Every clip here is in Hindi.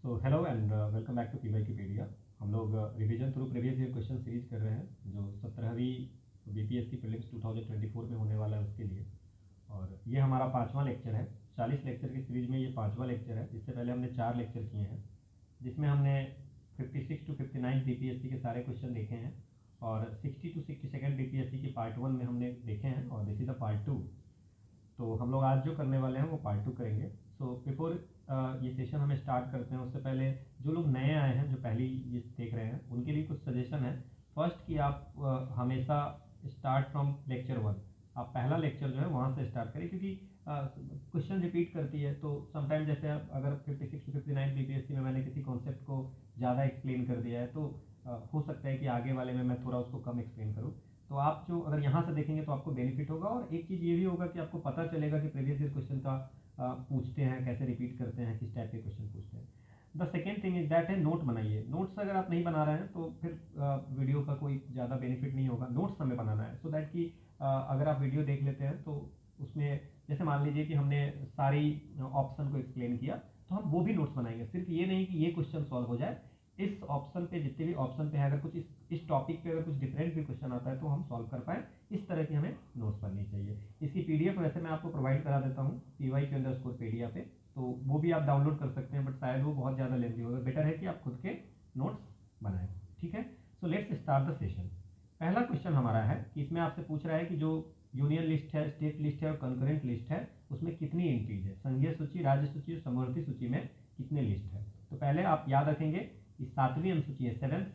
So hello and welcome back to PYQpedia. हम लोग revision through previous year question series कर रहे हैं जो 17वीं बीपीएससी प्रीलिम्स 2024 में होने वाला है उसके लिए। और ये हमारा 5वां लेक्चर है। 40 लेक्चर की सीरीज में ये 5वां लेक्चर है। इससे पहले हमने 4 लेक्चर किए हैं जिसमें हमने 56 टू 59 बीपीएससी के सारे क्वेश्चन देखे हैं और 60 टू 62 बीपीएससी के पार्ट 1 में हमने देखे हैं और दिस इज द पार्ट 2। तो हम लोग आज जो करने वाले हैं वो पार्ट 2 करेंगे। सो बिफोर ये सेशन हमें स्टार्ट करते हैं उससे पहले जो लोग नए आए हैं जो पहली ये देख रहे हैं उनके लिए कुछ सजेशन है। फर्स्ट कि आप हमेशा स्टार्ट फ्रॉम लेक्चर 1, आप पहला लेक्चर जो है वहाँ से स्टार्ट करें क्योंकि क्वेश्चन रिपीट करती है। तो समटाइम जैसे आप अगर 56 टू 59 बीपीएससी में मैंने किसी कॉन्सेप्ट को ज़्यादा एक्सप्लेन कर दिया है तो हो सकता है कि आगे वाले में मैं थोड़ा उसको कम एक्सप्लेन करूँ। तो आप जो अगर यहाँ से देखेंगे तो आपको बेनिफिट होगा और एक चीज़ ये भी होगा कि आपको पता चलेगा कि प्रीवियस ईयर क्वेश्चन का पूछते हैं, कैसे रिपीट करते हैं, किस टाइप के क्वेश्चन पूछते हैं। The second thing is that है नोट बनाइए। नोट्स अगर आप नहीं बना रहे हैं तो फिर वीडियो का कोई ज़्यादा बेनिफिट नहीं होगा। नोट्स हमें बनाना है सो दैट कि अगर आप वीडियो देख लेते हैं तो उसमें जैसे मान लीजिए कि हमने सारी ऑप्शन को एक्सप्लेन किया तो हम वो भी नोट्स बनाएंगे। सिर्फ ये नहीं कि ये क्वेश्चन सॉल्व हो जाए, इस ऑप्शन पे जितने भी ऑप्शन पे है अगर कुछ इस टॉपिक पे अगर कुछ डिफरेंट भी क्वेश्चन आता है तो हम सॉल्व कर पाए, इस तरह की हमें नोट्स बननी चाहिए। इसकी पीडीएफ वैसे मैं आपको प्रोवाइड करा देता हूँ PYQ_pedia पे, तो वो भी आप डाउनलोड कर सकते हैं बट शायद वो बहुत ज़्यादा लेंदी होगा। बेटर है कि आप खुद के नोट्स बनाएं। ठीक है, so let's start the session. पहला क्वेश्चन हमारा है कि इसमें आपसे पूछ रहा है कि जो यूनियन लिस्ट है, स्टेट लिस्ट है और कंकरेंट लिस्ट है उसमें कितनी एंट्रीज है। संघीय सूची, राज्य सूची और समवर्ती सूची में कितने लिस्ट है। तो पहले आप याद रखेंगे कि 7वीं अनुसूची है, 7th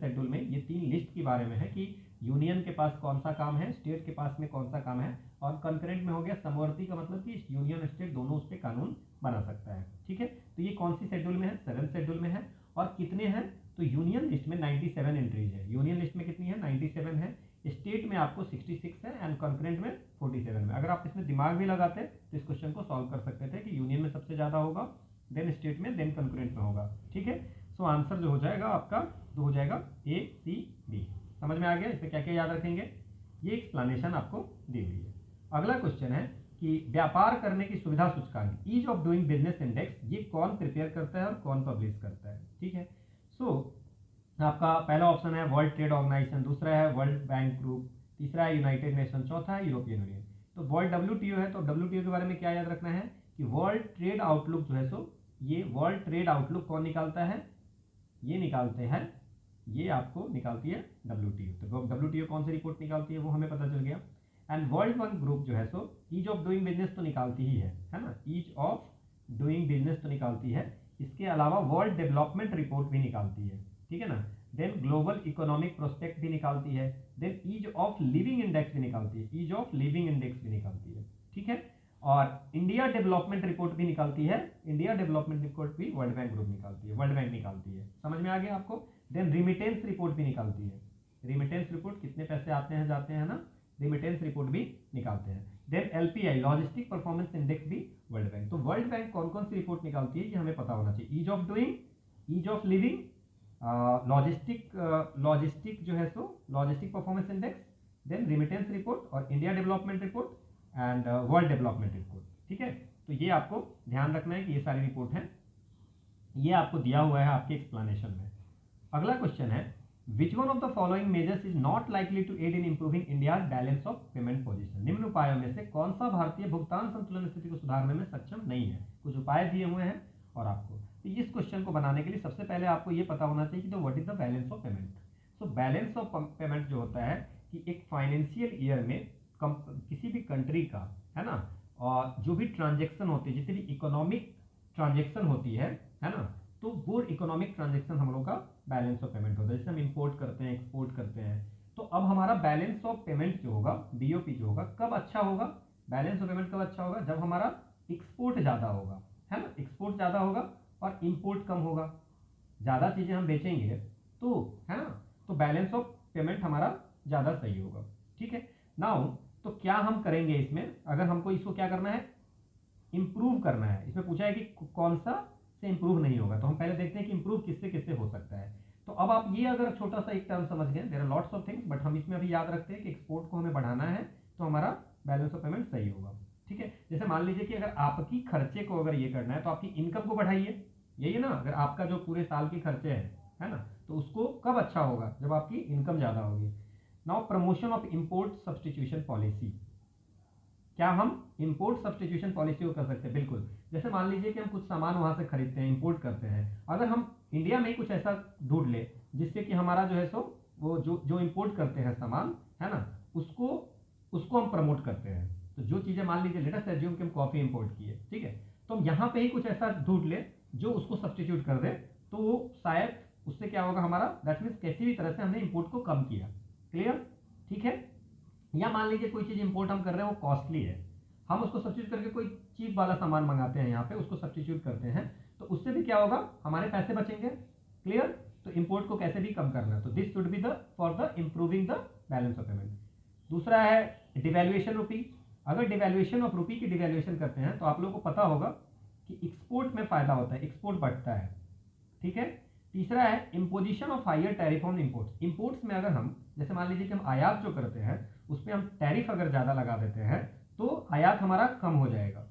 शेड्यूल में ये 3 लिस्ट के बारे में है कि यूनियन के पास कौन सा काम है, स्टेट के पास में कौन सा काम है, और कंकरेंट में हो गया समवर्ती का मतलब कि यूनियन और स्टेट दोनों उस पर कानून बना सकता है। ठीक है, तो ये कौन सी शेड्यूल में है, 7th शेड्यूल में है। और कितने हैं, तो यूनियन लिस्ट में 97 एंट्रीज है। यूनियन लिस्ट में कितनी है, 97 है। स्टेट में आपको 66 है एंड कंकरेंट में 47 में। अगर आप इसमें दिमाग भी लगाते तो इस क्वेश्चन को सॉल्व कर सकते थे कि यूनियन में सबसे ज़्यादा होगा, देन स्टेट में, देन कंकरेंट में होगा। ठीक है, सो आंसर जो हो जाएगा आपका तो हो जाएगा ACB। समझ में आ गया इसमें क्या क्या याद रखेंगे, ये एक्सप्लेनेशन आपको दी हुई है। अगला क्वेश्चन है कि व्यापार करने की सुविधा सूचकांक, ease of doing business index, ये कौन प्रिपेयर करता है और कौन पब्लिश करता है। ठीक है, सो आपका पहला ऑप्शन है वर्ल्ड ट्रेड ऑर्गेनाइजेशन, दूसरा है वर्ल्ड बैंक ग्रुप, तीसरा है यूनाइटेड नेशन, चौथा है यूरोपियन यूनियन। तो वर्ल्ड WTO है तो WTO के बारे में क्या याद रखना है कि वर्ल्ड ट्रेड आउटलुक जो है सो ये वर्ल्ड ट्रेड आउटलुक कौन निकालता है, ये निकालते हैं, ये आपको निकालती है WTO। तो WTO कौन सी रिपोर्ट निकालती है वो हमें पता चल गया। एंड वर्ल्ड बैंक ग्रुप जो है सो ईज ऑफ डूइंग बिजनेस तो निकालती ही है ना, ईज ऑफ डूइंग बिजनेस तो निकालती है। इसके अलावा वर्ल्ड डेवलपमेंट रिपोर्ट भी निकालती है। ठीक है ना, देन ग्लोबल इकोनॉमिक प्रोस्पेक्ट भी निकालती है, then ease of living index भी निकालती है, ईज ऑफ लिविंग इंडेक्स भी निकालती है। ठीक है, और इंडिया डेवलपमेंट रिपोर्ट भी निकालती है। इंडिया डेवलपमेंट रिपोर्ट भी वर्ल्ड बैंक ग्रुप निकालती है, वर्ल्ड बैंक निकालती है। समझ में आ गया आपको। देन रिमिटेंस रिपोर्ट भी निकालती है, रिमिटेंस रिपोर्ट कितने पैसे आते हैं जाते हैं ना, रिमिटेंस रिपोर्ट भी निकालते हैं। Then LPI logistic performance index भी वर्ल्ड बैंक। तो वर्ल्ड बैंक कौन कौन सी रिपोर्ट निकालती है ये हमें पता होना चाहिए, ease of doing, ease of living, logistic जो है सो logistic performance index, then remittance report और India development report and world development report. ठीक है, तो ये आपको ध्यान रखना है कि ये सारी रिपोर्ट है, ये आपको दिया हुआ है आपके एक्सप्लेनेशन में। अगला क्वेश्चन है which one of the following measures is not likely to add in improving India balance of payment position. निम्न उपायों में से कौन सा भारतीय भुगतान संतुलन स्थिति को सुधारने में सक्षम नहीं है। कुछ उपाय दिए हुए हैं और आपको तो इस क्वेश्चन को बनाने के लिए सबसे पहले आपको ये पता होना चाहिए कि what is the balance of payment. So balance of payment जो होता है कि एक फाइनेंशियल ईयर में किसी भी कंट्री का है ना, और जो भी ट्रांजेक्शन होती है, जितनी भी इकोनॉमिक ट्रांजेक्शन होती है ना, तो वो इकोनॉमिक ट्रांजेक्शन हम लोग का बैलेंस ऑफ पेमेंट होता है। जैसे हम इंपोर्ट करते हैं, एक्सपोर्ट करते हैं, तो अब हमारा बैलेंस ऑफ पेमेंट जो होगा, BOP जो होगा, कब अच्छा होगा, बैलेंस ऑफ पेमेंट कब अच्छा होगा, जब हमारा एक्सपोर्ट ज़्यादा होगा, है ना, एक्सपोर्ट ज़्यादा होगा और इंपोर्ट कम होगा। ज़्यादा चीज़ें हम बेचेंगे तो है ना, तो बैलेंस ऑफ पेमेंट हमारा ज़्यादा सही होगा। ठीक है, नाउ तो क्या हम करेंगे इसमें, अगर हमको इसको क्या करना है, इंप्रूव करना है। इसमें पूछा है कि कौन सा से इंप्रूव नहीं होगा, तो हम पहले देखते हैं कि इंप्रूव किससे किससे हो सकता है। तो अब आप ये अगर छोटा सा एक टर्म समझ गए, there are lots of things but हम इसमें अभी याद रखते हैं कि एक्सपोर्ट को हमें बढ़ाना है तो हमारा बैलेंस ऑफ पेमेंट सही होगा। ठीक है, जैसे मान लीजिए कि अगर आपकी खर्चे को अगर ये करना है तो आपकी इनकम को बढ़ाइए, यही है ना, अगर आपका जो पूरे साल के खर्चे हैं, है ना, तो उसको कब अच्छा होगा, जब आपकी इनकम ज़्यादा होगी। Now promotion of import substitution policy, क्या हम इंपोर्ट सब्सटीट्यूशन पॉलिसी को कर सकते हैं? बिल्कुल। जैसे मान लीजिए कि हम कुछ सामान वहां से खरीदते हैं, इंपोर्ट करते हैं, अगर हम इंडिया में ही कुछ ऐसा ढूंढ ले जिससे कि हमारा जो है सो वो जो जो इंपोर्ट करते हैं सामान, है ना, उसको उसको हम प्रमोट करते हैं। तो जो चीज़ें मान लीजिए लेट अस एज्यूम कि हम कॉफ़ी इंपोर्ट किए, ठीक है, तो हम यहाँ पे ही कुछ ऐसा ढूंढ ले जो उसको सब्सटीट्यूट कर दे, तो वो शायद उससे क्या होगा हमारा, दैट मीन्स किसी भी तरह से हमने इंपोर्ट को कम किया। क्लियर? ठीक है। या मान लीजिए कोई चीज़ इंपोर्ट हम कर रहे हैं, वो कॉस्टली है, हम उसको सब्सिट्यूट करके कोई चीप वाला सामान मंगाते हैं, यहाँ पे उसको सब्सिट्यूट करते हैं, तो उससे भी क्या होगा, हमारे पैसे बचेंगे। क्लियर? तो इंपोर्ट को कैसे भी कम करना है, तो this should be the for the improving the balance of payment. दूसरा है डिवैल्यूएशन रूपी। अगर डिवैल्यूएशन ऑफ रूपी की डिवैल्यूएशन करते हैं तो आप लोगों को पता होगा कि एक्सपोर्ट में फायदा होता है, एक्सपोर्ट बढ़ता है। ठीक है। तीसरा है imposition of higher tariff on imports. Imports में अगर हम जैसे मान लीजिए कि हम आयात जो करते हैं उस पर हम टैरिफ अगर ज़्यादा लगा देते हैं तो आयात हमारा कम हो जाएगा।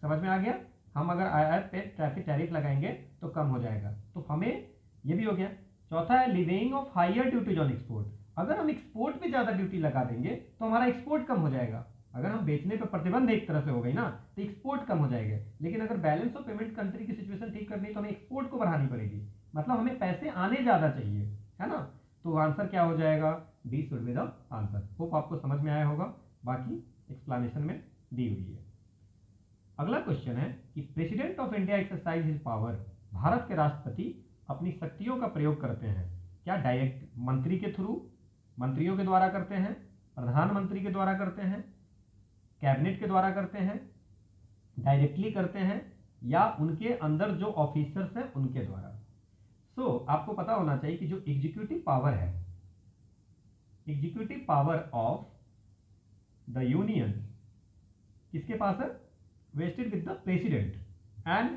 समझ में आ गया? हम अगर आयात पे टैरिफ लगाएंगे तो कम हो जाएगा, तो हमें ये भी हो गया। चौथा है living of higher duties on export. अगर हम एक्सपोर्ट पे ज़्यादा ड्यूटी लगा देंगे तो हमारा एक्सपोर्ट कम हो जाएगा। अगर हम बेचने पे प्रतिबंध एक तरह से हो गई ना, तो एक्सपोर्ट कम हो जाएगा। लेकिन अगर बैलेंस ऑफ पेमेंट कंट्री की सिचुएशन ठीक करनी है तो हमें एक्सपोर्ट को बढ़ानी पड़ेगी, मतलब हमें पैसे आने ज़्यादा चाहिए, है ना। तो आंसर क्या हो जाएगा? D should be the answer. Hope आपको समझ में आया होगा, बाकी एक्सप्लेनेशन में दी हुई है। अगला क्वेश्चन है कि president of India exercise his power. Bharat के राष्ट्रपति अपनी शक्तियों का प्रयोग करते हैं क्या? डायरेक्ट मंत्री के थ्रू, मंत्रियों के द्वारा करते हैं, प्रधानमंत्री के द्वारा करते हैं, कैबिनेट के द्वारा करते हैं, डायरेक्टली करते हैं, या उनके अंदर जो ऑफिसर्स हैं उनके द्वारा। आपको पता होना चाहिए कि जो एग्जीक्यूटिव पावर है, executive power of the union किसके पास है? Vested with the president, and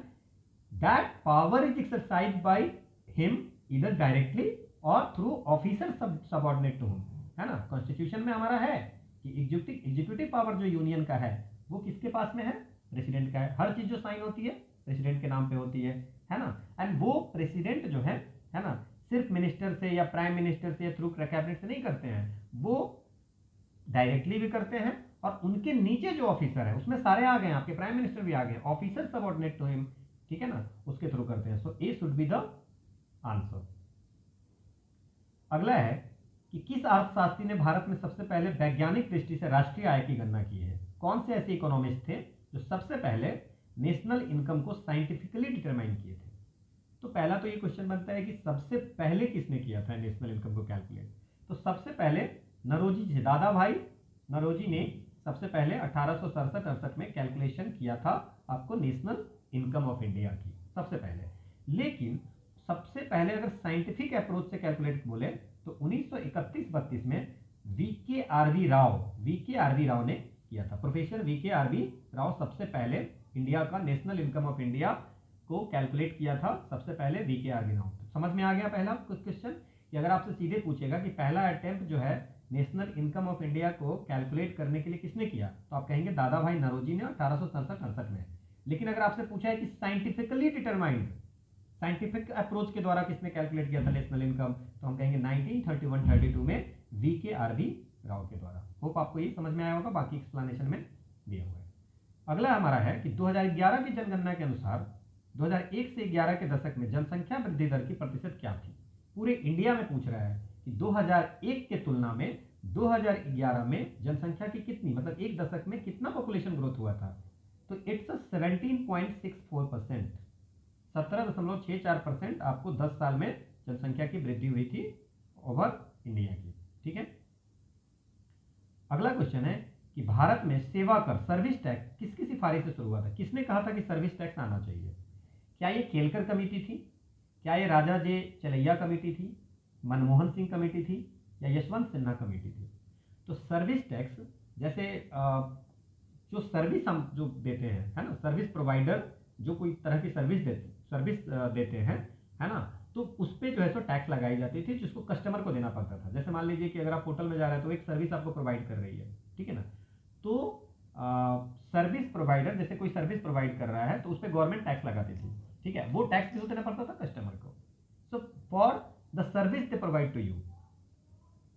that power is exercise by him इधर डायरेक्टली और through officer subordinate to him, है ना। कॉन्स्टिट्यूशन में हमारा है कि एग्जीक्यूटिव पावर जो यूनियन का है वो किसके पास में है? प्रेसिडेंट का है। हर चीज जो साइन होती है प्रेसिडेंट के नाम पे होती है ना। एंड वो प्रेसिडेंट जो है ना, सिर्फ मिनिस्टर से या प्राइम मिनिस्टर से या थ्रू कैबिनेट से नहीं करते हैं, वो डायरेक्टली भी करते हैं और उनके नीचे जो ऑफिसर है उसमें सारे आ गए, आपके प्राइम मिनिस्टर भी आ गए, ऑफिसर सबऑर्डिनेट टू हिम, ठीक है ना, उसके थ्रू करते हैं। सो ए शुड बी द आंसर। अगला है कि किस अर्थशास्त्री ने भारत में सबसे पहले वैज्ञानिक दृष्टि से राष्ट्रीय आय की गणना की है? कौन से ऐसे इकोनॉमिस्ट थे जो सबसे पहले नेशनल इनकम को साइंटिफिकली डिटरमाइन किए थे? तो पहला तो ये क्वेश्चन बनता है कि सबसे पहले किसने किया था नेशनल इनकम को कैलकुलेट? तो सबसे पहले नरोजी जी, दादा भाई नरोजी ने सबसे पहले 1867-68 में कैलकुलेशन किया था आपको नेशनल इनकम ऑफ इंडिया की, सबसे पहले। लेकिन सबसे पहले अगर साइंटिफिक अप्रोच से कैलकुलेट बोले तो 1931-32 में वी के आर वी राव ने किया था। प्रोफेसर वी के आर वी राव सबसे पहले इंडिया का नेशनल इनकम ऑफ इंडिया को कैलकुलेट किया था, सबसे पहले वी के आर वी राव। समझ में आ गया पहला कुछ क्वेश्चन कि अगर आपसे सीधे पूछेगा कि पहला अटेम्प्ट जो है नेशनल इनकम ऑफ इंडिया को कैलकुलेट करने के लिए किसने किया, तो आप कहेंगे दादा भाई नरोजी ने 1867-68 में। लेकिन अगर आपसे पूछा है कि साइंटिफिकली डिटरमाइंड, साइंटिफिक अप्रोच के द्वारा किसने कैलकुलेट किया था नेशनल इनकम, तो हम कहेंगे 1931-32 में वी के आर वी राव के द्वारा। होप आपको ये समझ में आया होगा, बाकी एक्सप्लेनेशन में दिया हुआ है। अगला हमारा है कि 2011 की जनगणना के अनुसार 2001 से 11 के दशक में जनसंख्या वृद्धि दर की प्रतिशत क्या थी? पूरे इंडिया में पूछ रहा है कि 2001 के तुलना में 2011 में जनसंख्या की कितनी, मतलब एक दशक में कितना पॉपुलेशन ग्रोथ हुआ था? तो इट्स 17.64%, 17.64% आपको 10 साल में जनसंख्या की वृद्धि हुई थी ओवर इंडिया की। ठीक है। अगला क्वेश्चन है कि भारत में सेवा कर, सर्विस टैक्स किसकी सिफारिश से शुरू हुआ था? किसने कहा था कि सर्विस टैक्स आना चाहिए? क्या ये केलकर कमेटी थी, क्या ये राजा जे चलैया कमेटी थी, मनमोहन सिंह कमेटी थी, या यशवंत सिन्हा कमेटी थी? तो सर्विस टैक्स जैसे जो सर्विस हम जो देते हैं, है ना, सर्विस प्रोवाइडर जो कोई तरह की सर्विस देते हैं, है ना, तो उस पर जो है सो टैक्स लगाई जाती थी जिसको कस्टमर को देना पड़ता था। जैसे मान लीजिए कि अगर आप होटल में जा रहे हैं तो एक सर्विस आपको प्रोवाइड कर रही है, ठीक है ना, तो सर्विस प्रोवाइडर जैसे कोई सर्विस प्रोवाइड कर रहा है तो उस पर गवर्नमेंट टैक्स लगाती थी। ठीक है, वो टैक्स किसको देना पड़ता था? कस्टमर को। So for the service they provide to you,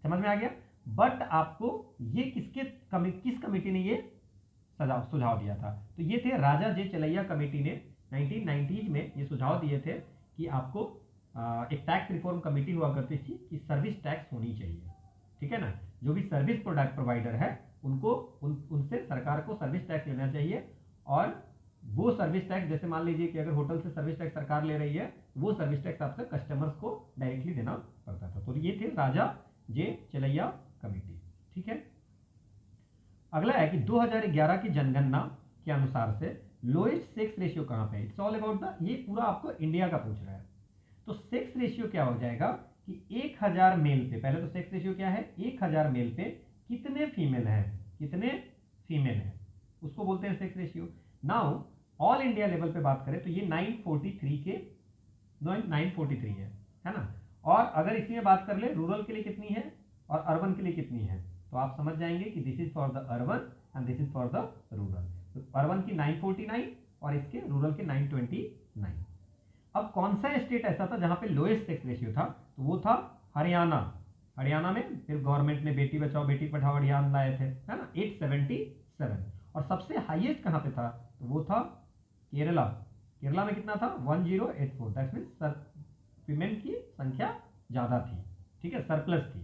समझ में आ गया। बट आपको ये किस कमेटी ने ये सुझाव दिया था? तो ये थे राजा जे चलैया कमेटी ने 1990s में ये सुझाव दिए थे कि आपको एक टैक्स रिफॉर्म कमेटी हुआ करती थी कि सर्विस टैक्स होनी चाहिए, ठीक है ना। जो भी सर्विस प्रोडक्ट प्रोवाइडर है उनको उनसे सरकार को सर्विस टैक्स लेना चाहिए, और वो सर्विस टैक्स, जैसे मान लीजिए कि अगर होटल से सर्विस टैक्स सरकार ले रही है, वो सर्विस टैक्स आपसे कस्टमर्स को डायरेक्टली देना पड़ता था। तो ये थे राजा जे चलैया कमेटी, ठीक है। अगला है कि 2011 की जनगणना के अनुसार से लोएस्ट सेक्स रेशियो कहां पे है? इट्स ऑल अबाउट द, ये पूरा आपको इंडिया का पूछ रहा है। तो सेक्स रेशियो क्या हो जाएगा कि 1000 मेल पे, पहले तो सेक्स रेशियो क्या है, 1000 मेल पे कितने फीमेल हैं, कितने फीमेल हैं, उसको बोलते हैं sex ratio. Now all India level पे बात करें तो ये 943 है ना। और अगर इसी में बात कर ले रूरल के लिए कितनी है और अर्बन के लिए कितनी है, तो आप समझ जाएंगे कि this is for the urban and this is for the rural. तो अर्बन की 949 और इसके रूरल के 929। अब कौन सा स्टेट ऐसा था जहां पे लोएस्ट सेक्स रेशियो था? तो वो था हरियाणा। हरियाणा में फिर गवर्नमेंट ने बेटी बचाओ बेटी पढ़ाओ अभियान लाए थे, है ना, 877। और सबसे हाईएस्ट कहां पे था? तो वो था केरला। केरला में कितना था? 1084। दैट मीन्स फीमेल की संख्या ज्यादा थी, ठीक है, सरप्लस थी।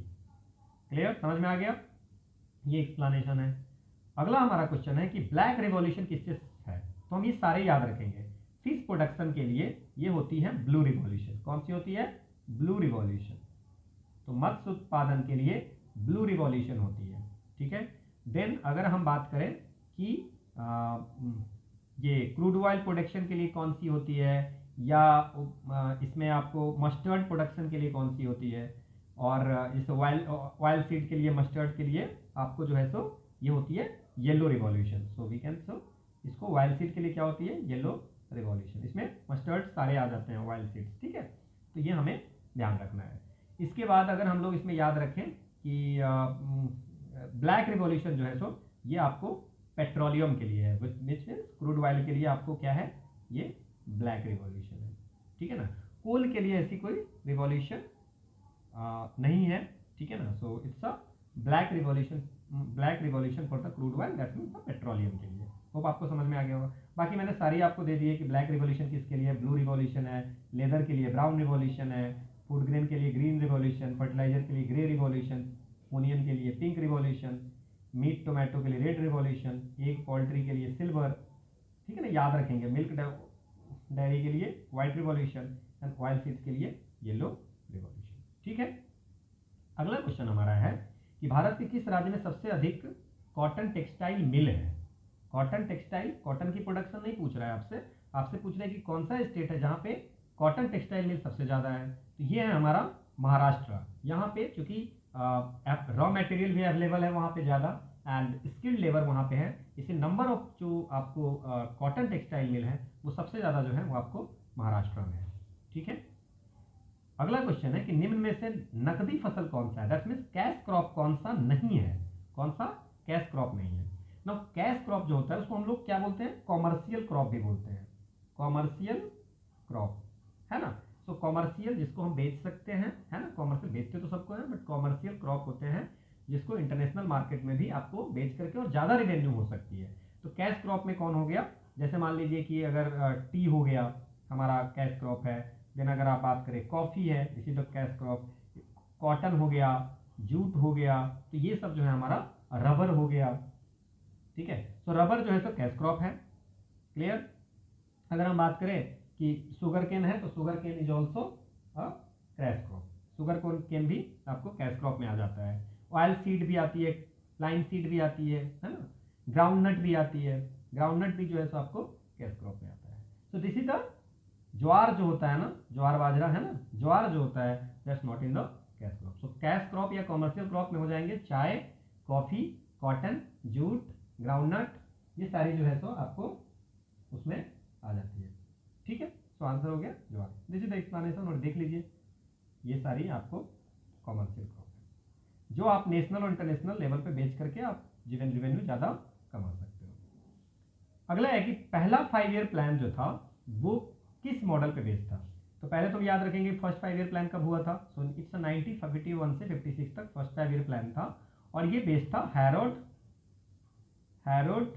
क्लियर, समझ में आ गया? ये एक्सप्लेनेशन है। अगला हमारा क्वेश्चन है कि ब्लैक रिवॉल्यूशन किससे है? तो हम ये सारे याद रखेंगे। फिश प्रोडक्शन के लिए ये होती है ब्लू रिवॉल्यूशन। कौन सी होती है? Blue revolution. तो मत्स्य उत्पादन के लिए ब्लू रिवॉल्यूशन होती है, ठीक है। देन अगर हम बात करें कि ये क्रूड ऑयल प्रोडक्शन के लिए कौन सी होती है, या इसमें आपको मस्टर्ड प्रोडक्शन के लिए कौन सी होती है, और इस ऑयल सीड के लिए, मस्टर्ड के लिए आपको जो है सो ये होती है yellow revolution. So we can so इसको ऑयल सीड के लिए क्या होती है? Yellow revolution. इसमें मस्टर्ड सारे आ जाते हैं ऑयल सीड्स, ठीक है। तो ये हमें ध्यान रखना है। इसके बाद अगर हम लोग इसमें याद रखें कि ब्लैक रिवॉल्यूशन जो है सो ये आपको पेट्रोलियम के लिए है, विच मीन्स क्रूड ऑयल के लिए आपको क्या है? ये ब्लैक रिवॉल्यूशन है, ठीक है ना। कोल के लिए ऐसी कोई रिवॉल्यूशन नहीं है, ठीक है ना। So it's a black revolution for the crude oil, that means the petroleum के लिए। होप आपको समझ में आ गया होगा। बाकी मैंने सारी आपको दे दी है कि ब्लैक रिवॉल्यूशन किसके लिए? ब्लू रिवॉल्यूशन है, लेदर के लिए ब्राउन रिवॉल्यूशन है, फूड ग्रेन के लिए ग्रीन रिवॉल्यूशन, फर्टिलाइजर के लिए ग्रे रिवॉल्यूशन, ओनियन के लिए पिंक रिवॉल्यूशन, मीट टोमेटो के लिए रेड रिवॉल्यूशन, एग पोल्ट्री के लिए सिल्वर, ठीक है ना, याद रखेंगे। मिल्क डेयरी के लिए white revolution and oil seeds के लिए येलो रिवॉल्यूशन, ठीक है। अगला क्वेश्चन हमारा है कि भारत के किस राज्य में सबसे अधिक कॉटन टेक्सटाइल मिल है? कॉटन टेक्सटाइल, कॉटन की प्रोडक्शन नहीं पूछ रहा है आपसे, आपसे पूछ रहा है कि कौन सा स्टेट है जहां पे कॉटन टेक्सटाइल मिल सबसे ज्यादा है। तो ये है हमारा महाराष्ट्र। यहाँ पे चूंकि रॉ मटेरियल भी अवेलेबल है वहाँ पे ज़्यादा, एंड स्किल्ड लेबर वहाँ पे है, इसे नंबर ऑफ जो आपको कॉटन टेक्सटाइल मिल है वो सबसे ज़्यादा जो है वो आपको महाराष्ट्र में है, ठीक है। अगला क्वेश्चन है कि निम्न में से नकदी फसल कौन सा है? दैट मीन्स कैश क्रॉप कौन सा नहीं है? कौन सा कैश क्रॉप नहीं है? ना कैश क्रॉप जो होता है उसको हम लोग क्या बोलते हैं? कॉमर्शियल क्रॉप भी बोलते हैं, कॉमर्शियल क्रॉप, है ना। तो कॉमर्शियल जिसको हम बेच सकते हैं, है ना, कॉमर्शियल बेचते तो सबको है, बट कॉमर्शियल क्रॉप होते हैं जिसको इंटरनेशनल मार्केट में भी आपको बेच करके और ज़्यादा रिवेन्यू हो सकती है। तो कैश क्रॉप में कौन हो गया? जैसे मान लीजिए कि अगर टी हो गया हमारा कैश क्रॉप है, देन अगर आप बात करें कॉफ़ी है, इसी तो कैश क्रॉप, कॉटन हो गया, जूट हो गया, तो ये सब जो है हमारा, रबर हो गया, ठीक है। तो रबर जो है तो कैश क्रॉप है, क्लियर। अगर हम बात करें कि शुगर केन है तो sugar cane is also a cash crop, sugar cane भी आपको कैश क्रॉप में आ जाता है। ऑयल सीड भी आती है, लाइन सीड भी आती है ना, ग्राउंड नट भी आती है, ग्राउंड नट भी जो है सो आपको कैश क्रॉप में आता है। सो दिस इज द ज्वार जो होता है ना, ज्वार बाजरा है ना, ज्वार जो होता है that's not in the cash crop. So cash crop या कॉमर्शियल क्रॉप में हो जाएंगे चाय, कॉफी, कॉटन, जूट, ग्राउंडनट, ये सारी जो है सो आपको उसमें आ जाती है, ठीक है। सो आंसर हो गया jowar. This is the explanation. और देख लीजिए ये सारी आपको कॉमर्शियल क्रॉप है जो आप नेशनल और इंटरनेशनल लेवल पे बेच करके आप रेवेन्यू ज़्यादा कमा सकते हो। अगला है कि पहला 5 ईयर प्लान जो था वो किस मॉडल पे बेस्ड था? तो पहले तो याद रखेंगे फर्स्ट 5 ईयर प्लान कब हुआ था। सो इट्स 1951 से 56 तक फर्स्ट 5 ईयर प्लान था और ये बेस्ड था हैरोल्ड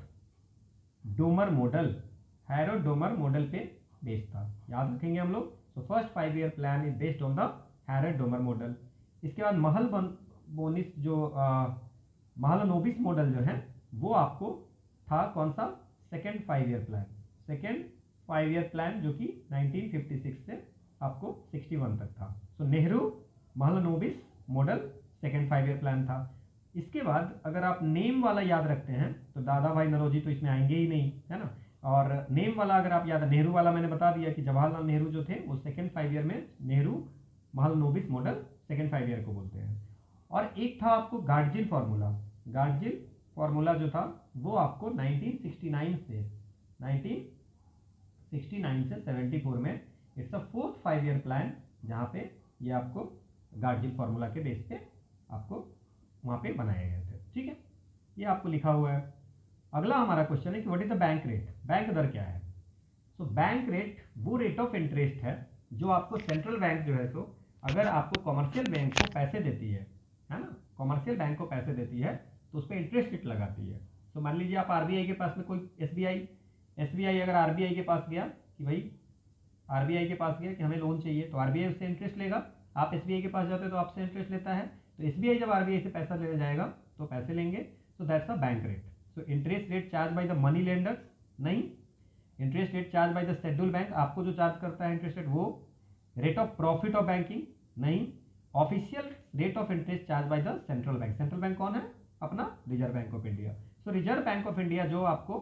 डोमर मॉडल पे बेस्ड था, याद रखेंगे हम लोग। So first 5 year plan is based on the Harold Domar model. इसके बाद महलनोबिस मॉडल जो है वो आपको था कौन सा? सेकेंड 5 ईयर प्लान जो कि 1956 से आपको 61 तक था। So Nehru Mahalanobis model second 5 year plan था। इसके बाद अगर आप नेम वाला याद रखते हैं तो दादा भाई नौरोजी तो इसमें आएंगे ही नहीं, है ना। और नेम वाला अगर आप याद, नेहरू वाला मैंने बता दिया कि जवाहरलाल नेहरू जो थे वो सेकेंड 5 ईयर में Nehru Mahalanobis model second 5 year को बोलते हैं। और एक था आपको गार्डजिल फार्मूला जो था वो आपको 1969 से 74 में it's a fourth 5 year plan, जहाँ पे ये आपको गार्डजिल फार्मूला के बेस पे आपको वहाँ पे बनाए गए थे। ठीक है, ये आपको लिखा हुआ है। अगला हमारा क्वेश्चन है कि what is the bank rate, bank दर क्या है? सो बैंक रेट वो रेट ऑफ इंटरेस्ट है जो आपको सेंट्रल बैंक जो है सो अगर आपको कॉमर्शियल बैंक को पैसे देती है ना, कॉमर्शियल बैंक को पैसे देती है तो उस पर इंटरेस्ट रेट लगाती है। तो मान लीजिए आप आरबीआई के पास में कोई एसबीआई अगर आरबीआई के पास गया कि भाई आरबीआई के पास गया कि हमें लोन चाहिए, तो आरबीआई उससे इंटरेस्ट लेगा। आप एसबीआई के पास जाते हो तो आपसे इंटरेस्ट लेता है, तो एसबीआई जब आरबीआई से पैसा लेने जाएगा तो पैसे लेंगे। So that's a bank rate. So interest rate charge by the money lenders नहीं, interest rate charge by the schedule bank, आपको जो चार्ज करता है इंटरेस्ट रेट वो। Rate of profit of banking नहीं, official rate of interest charge by the central bank. Central bank कौन है? अपना reserve bank of India. So reserve bank of India जो आपको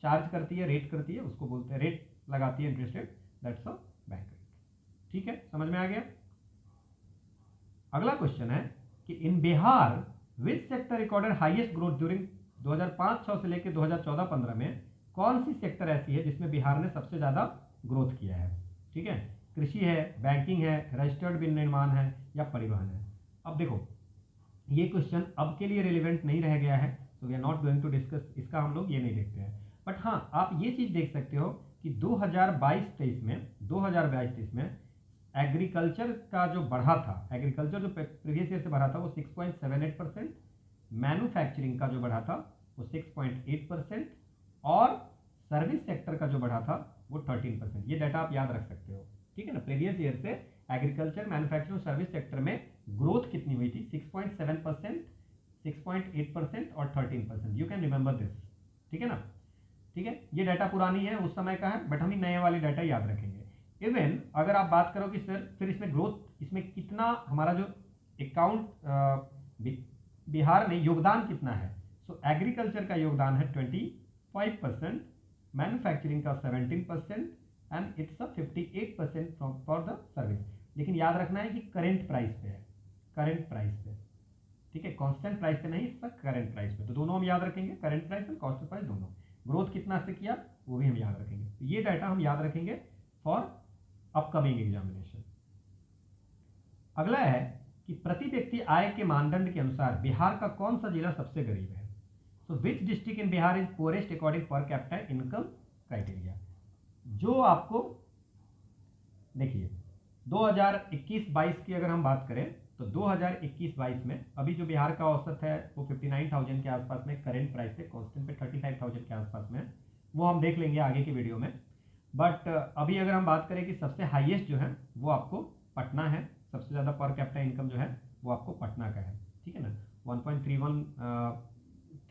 चार्ज करती है, रेट करती है, उसको बोलते हैं, रेट लगाती है interest rate, that's a bank rate. ठीक है, समझ में आ गया। अगला क्वेश्चन है कि in Bihar which sector recorded highest growth during 2005-06 से लेकर 2014-15 में कौन सी सेक्टर ऐसी है जिसमें बिहार ने सबसे ज्यादा ग्रोथ किया है? ठीक है, कृषि है, बैंकिंग है, रजिस्टर्ड बिल निर्माण है या परिवहन है? अब देखो ये क्वेश्चन अब के लिए रिलेवेंट नहीं रह गया है, तो we are not going to discuss, इसका हम लोग ये नहीं देखते हैं। बट हाँ, आप ये चीज देख सकते हो कि 2022-23 में एग्रीकल्चर का जो बढ़ा था, एग्रीकल्चर जो प्रीवियस ईयर से बढ़ा था वो 6.78%, मैन्युफैक्चरिंग का जो बढ़ा था वो 6.8% और सर्विस सेक्टर का जो बढ़ा था वो 13%। ये डाटा आप याद रख सकते हो। ठीक है ना, प्रीवियस ईयर से एग्रीकल्चर, मैन्युफैक्चरिंग, सर्विस सेक्टर में ग्रोथ कितनी हुई थी? 6.7%, 6.8% और 13%। You can remember this. ठीक है ना, ठीक है, ये डाटा पुरानी है, उस समय का है, बट हम नए वाले डाटा याद रखेंगे। इवन अगर आप बात करो कि सर फिर इसमें ग्रोथ, इसमें कितना हमारा जो अकाउंट बिहार में योगदान कितना है? सो एग्रीकल्चर का योगदान है 25%, मैन्युफैक्चरिंग का 17% and it's 58% for the service. लेकिन याद रखना है कि करेंट प्राइस पे है, करेंट प्राइस पे। ठीक है, कांस्टेंट प्राइस पे नहीं, इसका करेंट प्राइस पे। तो दोनों हम याद रखेंगे, करेंट प्राइस और कांस्टेंट प्राइस दोनों। ग्रोथ कितना से किया वो भी हम याद रखेंगे। तो ये डाटा हम याद रखेंगे फॉर अपकमिंग एग्जामिनेशन। अगला है कि प्रति व्यक्ति आय के मानदंड के अनुसार बिहार का कौन सा जिला सबसे गरीब है? So which district in Bihar is poorest according per capita income criteria? जो आपको देखिए 2021-22 की अगर हम बात करें तो 2021-22 में अभी जो बिहार का औसत है वो 59,000 के आसपास में, करेंट प्राइस पे कांस्टेंट पे 35,000 के आसपास में, वो हम देख लेंगे आगे की वीडियो में। बट अभी अगर हम बात करें कि सबसे हाईएस्ट जो है वो आपको पटना है, सबसे ज़्यादा पर कैपिटा इनकम जो है वो आपको पटना का है। ठीक है ना, 1.31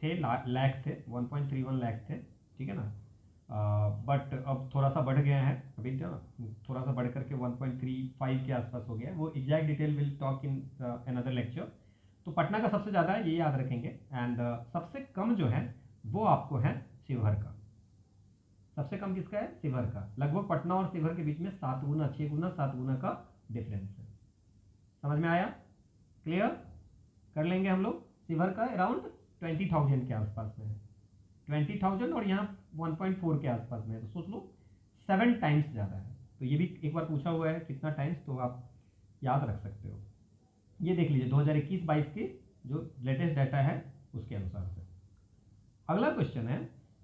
थे लाख थे, 1.31 लाख थे। ठीक है ना, बट अब थोड़ा सा बढ़ गया है, अभी थोड़ा सा बढ़ करके 1.35 के आसपास हो गया है। वो exact detail will talk in another lecture. तो पटना का सबसे ज़्यादा है, ये याद रखेंगे। एंड सबसे कम जो है वो आपको है शिवहर का। सबसे कम किसका है? शिवहर का। लगभग पटना और शिवहर के बीच में 7 गुना, 6 गुना, 7 गुना का डिफरेंस है। समझ में आया? क्लियर कर लेंगे हम लोग। शिवहर का अराउंड 20,000 के आसपास में है, 20,000 और यहाँ 1.4 के आसपास में है। तो सोच लो 7 टाइम्स ज़्यादा है। तो ये भी एक बार पूछा हुआ है कितना टाइम्स, तो आप याद रख सकते हो। ये देख लीजिए 2021-22 के जो लेटेस्ट डाटा है उसके अनुसार से। अगला क्वेश्चन है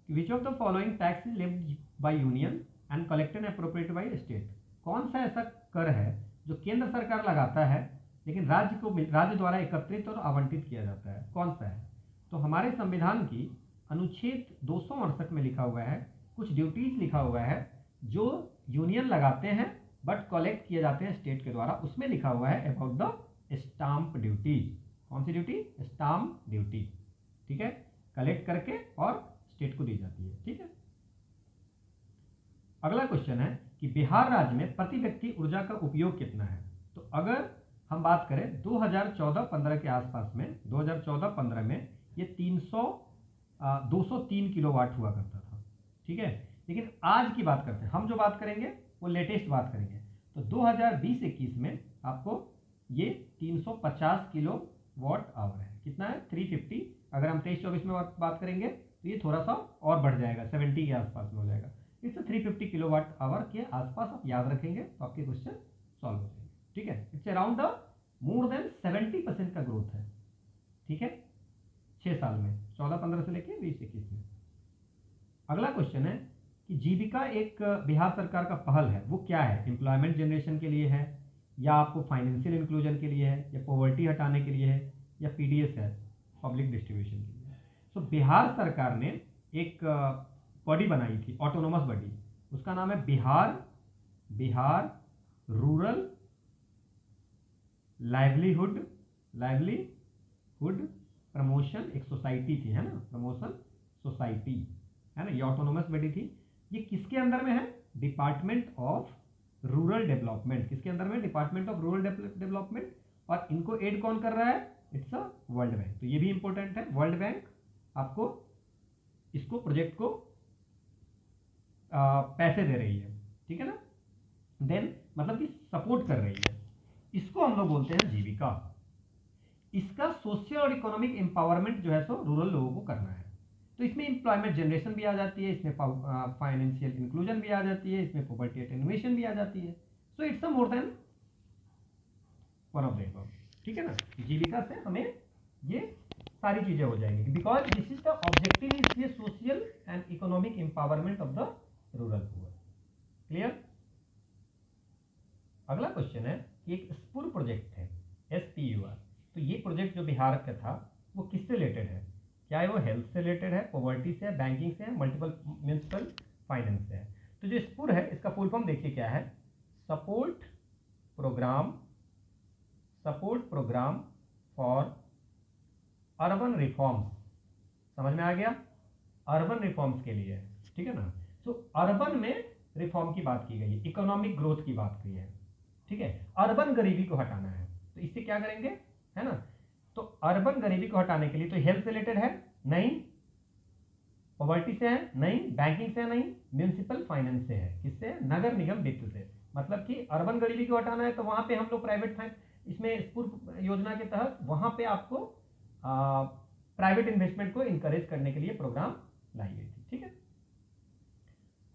कि which of the following tax is levied by union and collected and appropriated by state. कौन सा ऐसा कर है जो केंद्र सरकार लगाता है लेकिन राज्य द्वारा एकत्रित और आवंटित किया जाता है, कौन सा है? तो हमारे संविधान की अनुच्छेद 268 में लिखा हुआ है, कुछ ड्यूटीज लिखा हुआ है जो यूनियन लगाते हैं बट कलेक्ट किए जाते हैं स्टेट के द्वारा। उसमें लिखा हुआ है अबाउट द स्टाम्प ड्यूटीज। कौन सी ड्यूटी? Stamp duty. ठीक है, कलेक्ट करके और स्टेट को दी जाती है। ठीक है, अगला क्वेश्चन है कि बिहार राज्य में प्रति व्यक्ति ऊर्जा का उपयोग कितना है? तो अगर हम बात करें 2014-15 के आसपास में, 2014-15 में ये 203 किलोवाट हुआ करता था। ठीक है, लेकिन आज की बात करते हैं हम, जो बात करेंगे वो लेटेस्ट बात करेंगे। तो 2020-21 में आपको ये 350 किलोवाट आवर है। कितना है? 350। अगर हम 23-24 में बात करेंगे तो ये थोड़ा सा और बढ़ जाएगा, 70 के आसपास में हो जाएगा। इट्स 350 किलोवाट आवर के आसपास आप याद रखेंगे तो आपके क्वेश्चन सॉल्व हो जाएंगे। ठीक है, इट्स अराउंड मोर देन 70% का ग्रोथ है। ठीक है, 6 साल में, 14-15 से लेके 20-21 में। अगला क्वेश्चन है कि जीविका एक बिहार सरकार का पहल है, वो क्या है? एम्प्लॉयमेंट जनरेशन के लिए है, या आपको फाइनेंशियल इंक्लूजन के लिए है, या पॉवर्टी हटाने के लिए है, या पीडीएस है, पब्लिक डिस्ट्रीब्यूशन के लिए। तो बिहार सरकार ने एक बॉडी बनाई थी, ऑटोनोमस बॉडी, उसका नाम है बिहार रूरल लाइवलीहुड प्रमोशन, एक सोसाइटी थी, है ना, प्रमोशन सोसाइटी, है ना, ये ऑटोनोमस बॉडी थी। ये किसके अंदर में है? Department of rural development. किसके अंदर में? Department of rural development. और इनको एड कौन कर रहा है? It's a world bank. तो ये भी इंपॉर्टेंट है, वर्ल्ड बैंक आपको इसको प्रोजेक्ट को पैसे दे रही है। ठीक है ना, देन मतलब कि सपोर्ट कर रही है। इसको हम लोग बोलते हैं जीविका। इसका सोशल और इकोनॉमिक एम्पावरमेंट जो है सो रूरल लोगों को करना है। तो इसमें एम्प्लॉयमेंट जनरेशन भी आ जाती है, इसमें फाइनेंशियल इंक्लूजन भी आ जाती है, इसमें पॉवर्टी अटेन्युएशन भी आ जाती है। So it's a more than one of the. ठीक है ना, जीविका से हमें ये सारी चीजें हो जाएंगी, because this is the objective is ये social and economic empowerment of the rural poor. Clear? अगला क्वेश्चन है कि एक स्पूर प्रोजेक्ट है, SPUR। तो ये प्रोजेक्ट जो बिहार का था वो किससे रिलेटेड है? क्या है वो? हेल्थ से रिलेटेड है, पॉवर्टी से है, बैंकिंग से है, मल्टीपल म्यूनिसिपल फाइनेंस से है। तो जो स्पूर है इसका फुल फॉर्म देखिए क्या है? Support program for urban reforms. समझ में आ गया? अर्बन रिफॉर्म्स के लिए, ठीक है ना। तो अर्बन में रिफॉर्म की बात की गई है, इकोनॉमिक ग्रोथ की बात की है। ठीक है, अर्बन गरीबी को हटाना है, तो इससे क्या करेंगे, है ना। तो अर्बन गरीबी को हटाने के लिए तो हेल्थ से रिलेटेड है नहीं, पॉवर्टी से है नहीं, बैंकिंग से है नहीं, म्यूनिसिपल फाइनेंस से है। किससे? नगर निगम वित्त से। मतलब कि अर्बन गरीबी को हटाना है तो वहां पे हम लोग प्राइवेट इसमें स्पूर योजना के तहत वहां पे आपको प्राइवेट इन्वेस्टमेंट को इंकरेज करने के लिए प्रोग्राम लाई गई थी। ठीक है,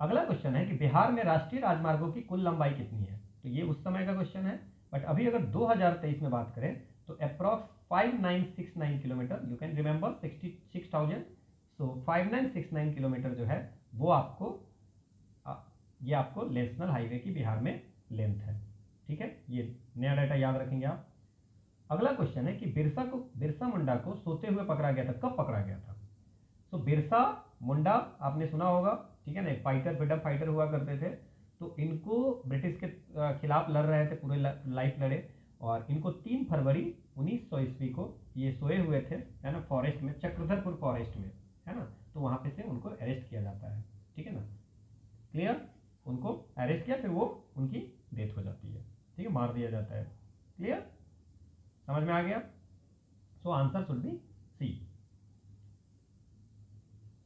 अगला क्वेश्चन है कि बिहार में राष्ट्रीय राजमार्गों की कुल लंबाई कितनी है? तो ये उस समय का क्वेश्चन है, बट अभी अगर 2023 में बात करें तो approx 5969 kilometre. You can remember 66,000। So 5969 kilometre जो है वो आपको ये आपको नेशनल हाईवे की बिहार में लेंथ है। ठीक है, ये नया डाटा याद रखेंगे आप। अगला क्वेश्चन है कि बिरसा मुंडा को सोते हुए पकड़ा गया था, कब पकड़ा गया था? तो बिरसा मुंडा आपने सुना होगा, ठीक है ना, फाइटर, फ्रीडम फाइटर हुआ करते थे। तो इनको ब्रिटिश के खिलाफ लड़ रहे थे, पूरे लाइफ लड़े, और इनको 3 फरवरी 1900 ईस्वी को ये सोए हुए थे, है ना, फॉरेस्ट में, चक्रधरपुर फॉरेस्ट में, है ना। तो वहां पे से उनको अरेस्ट किया जाता है। ठीक है ना, क्लियर? उनको अरेस्ट किया, फिर वो उनकी डेथ हो जाती है। ठीक है, मार दिया जाता है। क्लियर? समझ में आ गया? So answer should be C.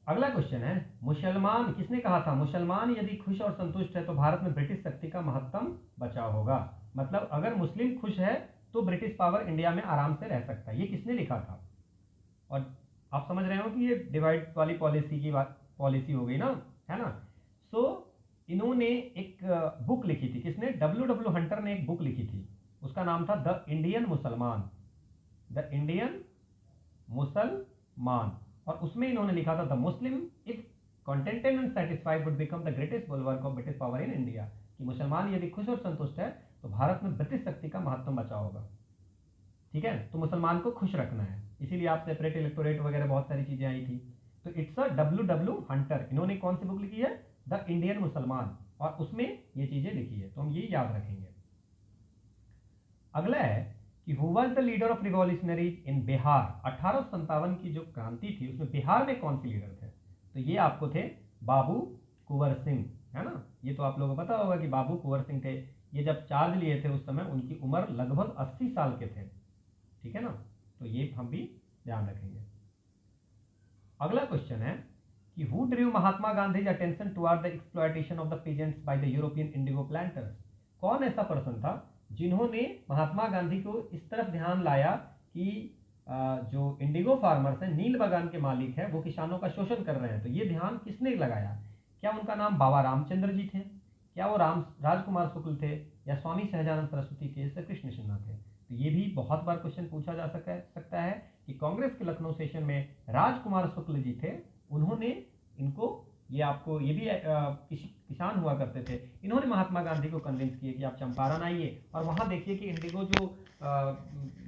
अगला क्वेश्चन है, मुसलमान किसने कहा था? मुसलमान यदि खुश और संतुष्ट है तो भारत में ब्रिटिश शक्ति का महत्तम बचाव होगा। मतलब अगर मुस्लिम खुश है तो ब्रिटिश पावर इंडिया में आराम से रह सकता है। ये किसने लिखा था? और आप समझ रहे हो कि ये डिवाइड वाली पॉलिसी की पॉलिसी हो गई ना, है ना। सो इन्होंने एक बुक लिखी थी, किसने? W हंटर ने एक बुक लिखी थी, उसका नाम था द इंडियन मुसलमान। और उसमें इन्होंने लिखा था the Muslim if contented and satisfied would become the greatest bulwark of British power in India, कि मुसलमान यदि खुश और संतुष्ट है तो भारत में ब्रिटिश शक्ति का महत्तम बचा होगा। ठीक है, तो मुसलमान को खुश रखना है, इसीलिए आप सेपरेट इलेक्टोरेट वगैरह बहुत सारी चीजें आई थी। तो इट्स अ W हंटर, इन्होंने कौन सी बुक लिखी है? द इंडियन मुसलमान, और उसमें ये चीजें लिखी है, तो हम ये याद रखेंगे। अगला है कि who was the leader of revolutionaries in Bihar. 1857 की जो क्रांति थी उसमें बिहार में कौन से लीडर थे? तो ये आपको थे बाबू कुंवर सिंह, है ना। ये तो आप लोगों को पता होगा कि बाबू कुंवर सिंह थे। ये जब चार्ज लिए थे उस समय उनकी उम्र लगभग 80 साल के थे। ठीक है ना, तो ये हम भी ध्यान रखेंगे। अगला क्वेश्चन है कि who ड्रीव Mahatma Gandhi attention toward the exploitation of the peasants by the European Indigo planters. कौन ऐसा पर्सन था जिन्होंने महात्मा गांधी को इस तरफ ध्यान लाया कि जो इंडिगो फार्मर्स हैं, नील बागान के मालिक हैं, वो किसानों का शोषण कर रहे हैं। तो ये ध्यान किसने लगाया? क्या उनका नाम बाबा रामचंद्र जी थे? क्या वो राजकुमार शुक्ल थे? या स्वामी सहजानंद सरस्वती थे? या कृष्ण सिन्हा थे? तो ये भी बहुत बार क्वेश्चन पूछा जा सकता है कि कांग्रेस के लखनऊ सेशन में राजकुमार शुक्ल जी थे, उन्होंने इनको, ये आपको ये भी किसान हुआ करते थे, इन्होंने महात्मा गांधी को कन्विंस किए कि आप चंपारण आइए और वहां देखिए कि इंडिगो जो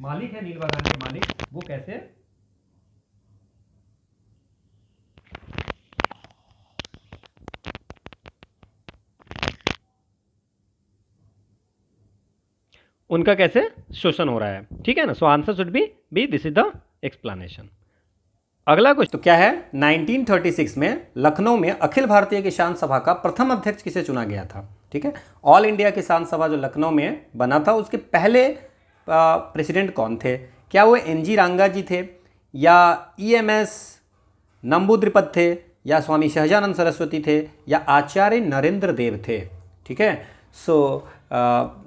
मालिक है, नील बागान के मालिक, वो कैसे उनका कैसे शोषण हो रहा है। ठीक है ना, सो answer should B this is the explanation. अगला क्वेश्चन तो क्या है? 1936 में लखनऊ में अखिल भारतीय किसान सभा का प्रथम अध्यक्ष किसे चुना गया था? ठीक है, ऑल इंडिया किसान सभा जो लखनऊ में बना था उसके पहले प्रेसिडेंट कौन थे? क्या वो NG रांगा जी थे, या EMS नंबूद्रिपद थे, या स्वामी सहजानंद सरस्वती थे, या आचार्य नरेंद्र देव थे? ठीक है, सो